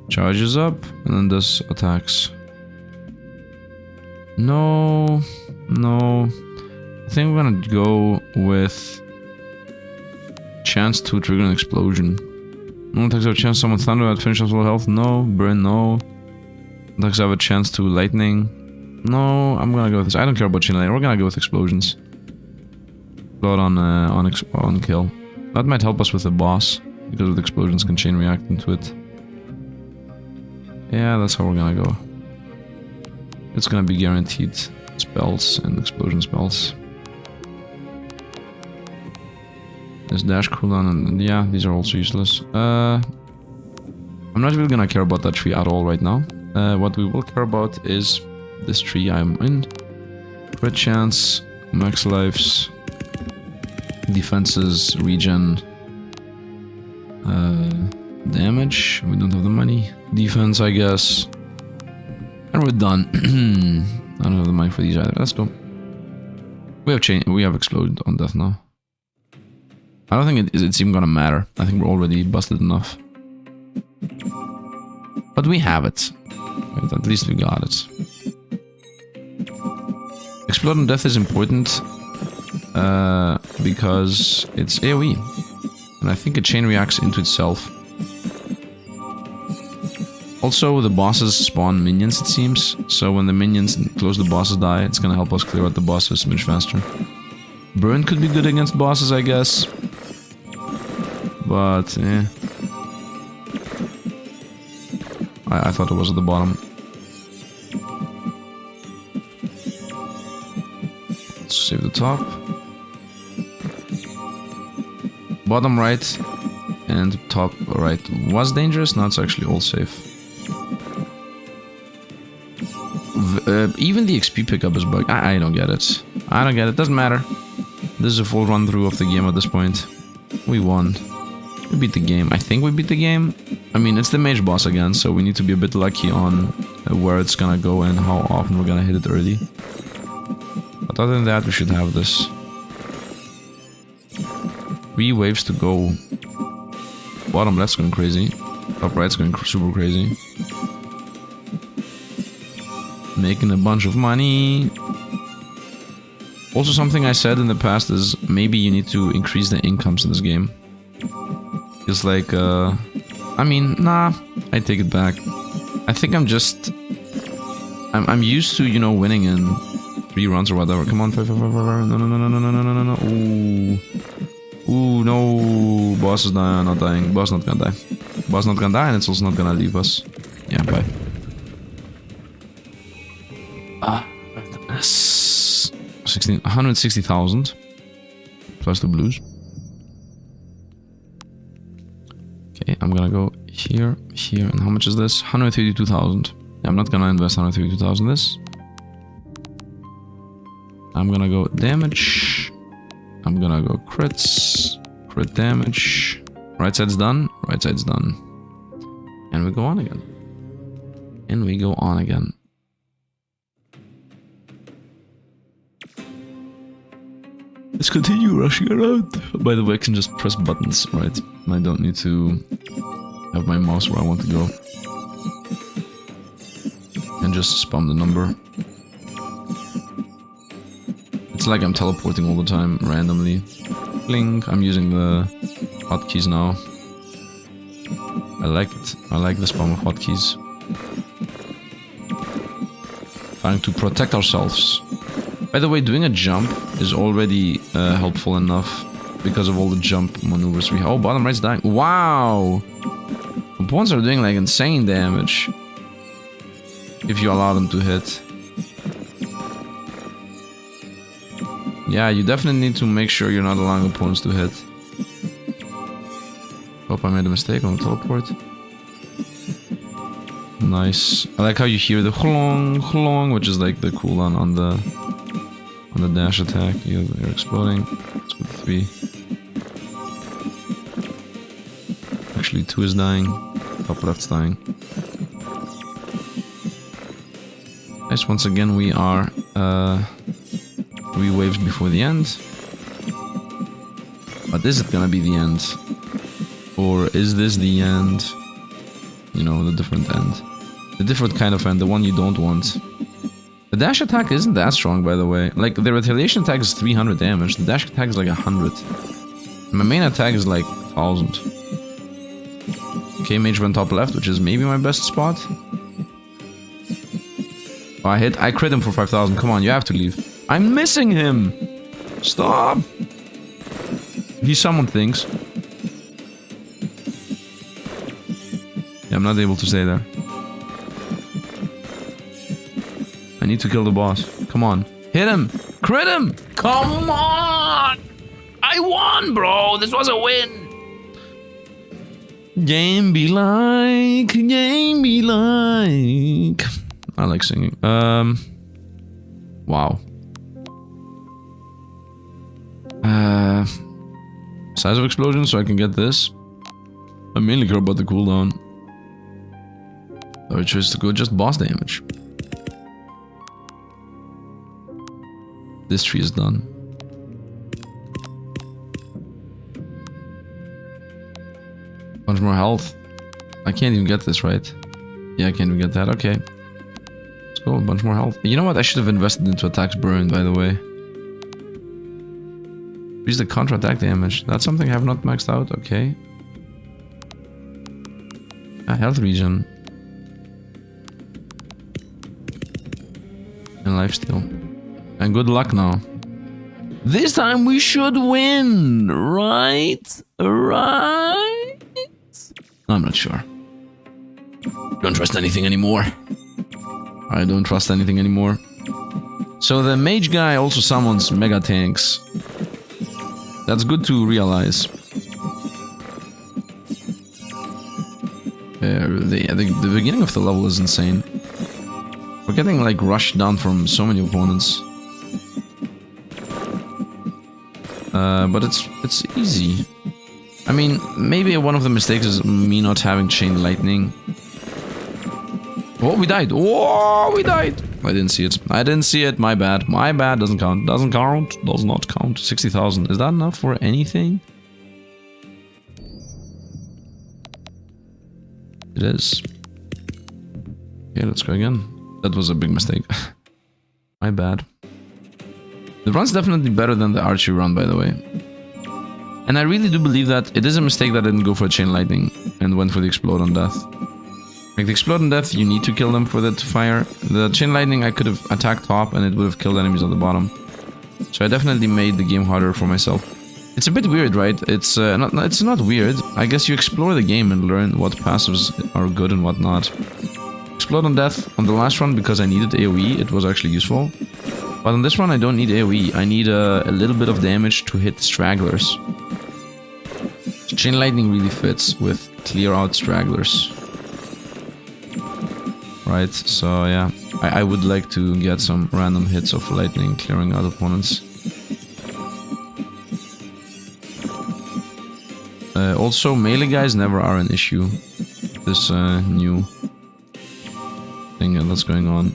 Charges up, and then does attacks. No. No. I think we're gonna go with... Chance to trigger an explosion. No attacks have a chance to summon thunder at finish of full health. No. Burn, no. Attacks have a chance to lightning. No, I'm gonna go with this. I don't care about chain lightning. We're gonna go with explosions. Blood on kill. That might help us with the boss, because with explosions can chain react into it. Yeah, that's how we're gonna go. It's gonna be guaranteed spells and explosion spells. There's dash cooldown and yeah, these are also useless. I'm not really gonna care about that tree at all right now. What we will care about is this tree I'm in. Crit chance, max lives, defenses, regen, damage. We don't have the money. Defense, I guess. And we're done. I don't have the money for these either. Let's go. We have exploded on death now. I don't think it's even gonna matter. I think we're already busted enough. But we have it. Right, at least we got it. Explode on death is important because it's AoE. And I think a chain reacts into itself. Also, the bosses spawn minions, it seems. So when the minions close the bosses die, it's gonna help us clear out the bosses much faster. Burn could be good against bosses, I guess. But, eh. I thought it was at the bottom. Let's save the top. Bottom right and top right was dangerous, now it's actually all safe. Even the XP pickup is bugged. I don't get it. I don't get it. Doesn't matter. This is a full run through of the game at this point. We won. We beat the game. I think we beat the game. I mean, it's the mage boss again, so we need to be a bit lucky on where it's gonna go and how often we're gonna hit it early. But other than that, we should have this. 3 waves to go. Bottom left's going crazy. Top right's going super crazy. Making a bunch of money. Also, something I said in the past is maybe you need to increase the incomes in this game. It's like, I mean, nah, I take it back. I think I'm just... I'm used to, you know, winning in 3 runs or whatever. Come on, 5. No. Ooh, no. Boss is not dying. Boss not gonna die. Boss not gonna die, and it's also not gonna leave us. Yeah, bye. 160,000 plus the blues. Okay, I'm gonna go here, and how much is this? 132,000. Yeah, I'm not gonna invest 132,000 this. I'm gonna go damage. I'm gonna go crits, crit damage. Right side's done, right side's done. And we go on again. And we go on again. Let's continue rushing around. By the way, I can just press buttons, right? I don't need to have my mouse where I want to go. And just spam the number. It's like I'm teleporting all the time, randomly. Blink, I'm using the hotkeys now. I like it. I like the spam of hotkeys. Trying to protect ourselves. By the way, doing a jump is already helpful enough because of all the jump maneuvers we have. Oh, bottom right's dying. Wow! Opponents are doing like insane damage. If you allow them to hit. Yeah, you definitely need to make sure you're not allowing opponents to hit. Hope I made a mistake on the teleport. Nice. I like how you hear the chlong, which is like the cooldown on the dash attack. You're exploding. Let's go 3. Actually, 2 is dying. Top left's dying. Nice. Once again, we are 3 waves before the end. But is it gonna be the end? Or is this the end? You know, the different end. The different kind of end, the one you don't want. The dash attack isn't that strong, by the way. Like, the retaliation attack is 300 damage, the dash attack is like 100. My main attack is like 1000. Okay, mage went top left, which is maybe my best spot. Oh, I crit him for 5,000. Come on, you have to leave. I'm missing him! Stop! He summoned things. Yeah, I'm not able to stay there. I need to kill the boss. Come on. Hit him! Crit him! Come on! I won, bro! This was a win! Game be like... Game be like... I like singing. Wow. Size of explosion so I can get this. I mainly care about the cooldown. I chose to go just boss damage. This tree is done. Bunch more health. I can't even get this, right? Yeah, I can't even get that. Okay. Let's go. A bunch more health. You know what? I should have invested into attacks burn, by the way. Increase the contra attack damage. That's something I have not maxed out. Okay. Health regen. And lifesteal. And good luck now. This time we should win, right? Right? I'm not sure. Don't trust anything anymore. I don't trust anything anymore. So the mage guy also summons mega tanks. That's good to realize. The beginning of the level is insane. We're getting like rushed down from so many opponents. But it's easy. I mean, maybe one of the mistakes is me not having chain lightning. Oh, we died. Oh, we died. I didn't see it. I didn't see it. My bad. My bad. Doesn't count. Doesn't count. Does not count. 60,000. Is that enough for anything? It is. Okay, let's go again. That was a big mistake. My bad. The run's definitely better than the archery run, by the way. And I really do believe that it is a mistake that I didn't go for a chain lightning and went for the explode on death. Like the explode on death, you need to kill them for that to fire. The chain lightning, I could have attacked top and it would have killed enemies on the bottom. So I definitely made the game harder for myself. It's a bit weird, right? It's not weird. I guess you explore the game and learn what passives are good and what not. Explode on death on the last run because I needed AoE, it was actually useful. But on this one I don't need AoE, I need a little bit of damage to hit stragglers. Chain lightning really fits with clear out stragglers. Right, so yeah, I would like to get some random hits of lightning clearing out opponents. Also, melee guys never are an issue. This new thing that's going on.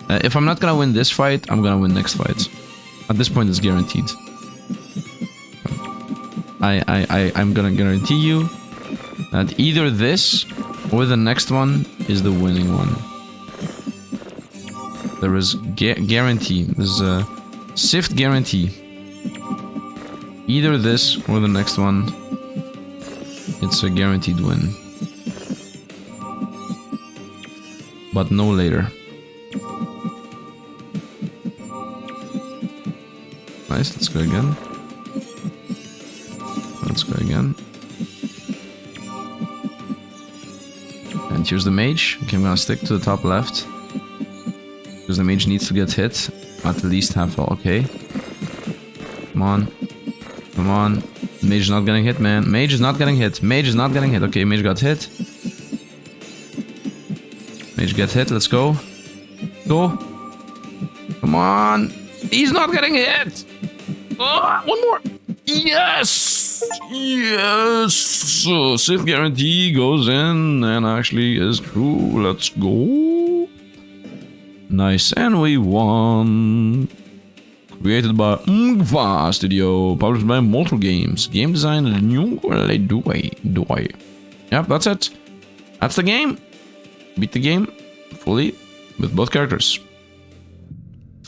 If I'm not gonna win this fight, I'm gonna win next fight. At this point, it's guaranteed. I'm gonna guarantee you that either this or the next one is the winning one. There is guarantee. There's a Sifd guarantee. Either this or the next one. It's a guaranteed win. But no later. Nice, let's go again. Let's go again. And here's the mage. Okay, I'm gonna stick to the top left. Because the mage needs to get hit. At least half health. Okay. Come on. Come on. Mage is not getting hit, man. Mage is not getting hit. Mage is not getting hit. Okay, mage got hit. Mage get hit. Let's go. Go. Come on. He's not getting hit. Oh, one more. Yes. Yes. Sith guarantee goes in and actually is true. Let's go. Nice. And we won. Created by Ngva Studio, published by Mortal Games. Game design Xieroeh. Yep, that's it. That's the game. Beat the game fully with both characters.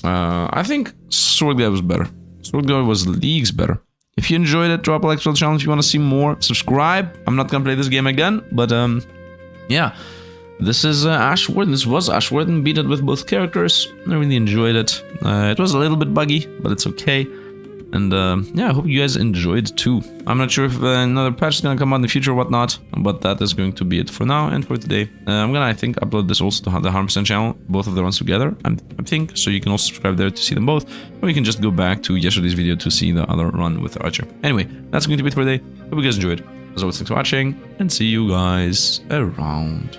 I think Sword Guy was better. Sword Guy was leagues better. If you enjoyed it, drop a like to the channel if you want to see more. Subscribe. I'm not gonna play this game again, but yeah. This is Ash Warden. This was Ash Warden. Beat it with both characters. I really enjoyed it. It was a little bit buggy, but it's okay. And yeah, I hope you guys enjoyed too. I'm not sure if another patch is gonna come out in the future or whatnot, but that is going to be it for now and for today. I'm gonna, I think, upload this also to the 100% channel, both of the runs together, I think, so you can also subscribe there to see them both, or you can just go back to yesterday's video to see the other run with the Archer. Anyway, that's going to be it for today. Hope you guys enjoyed. As always, thanks for watching, and see you guys around.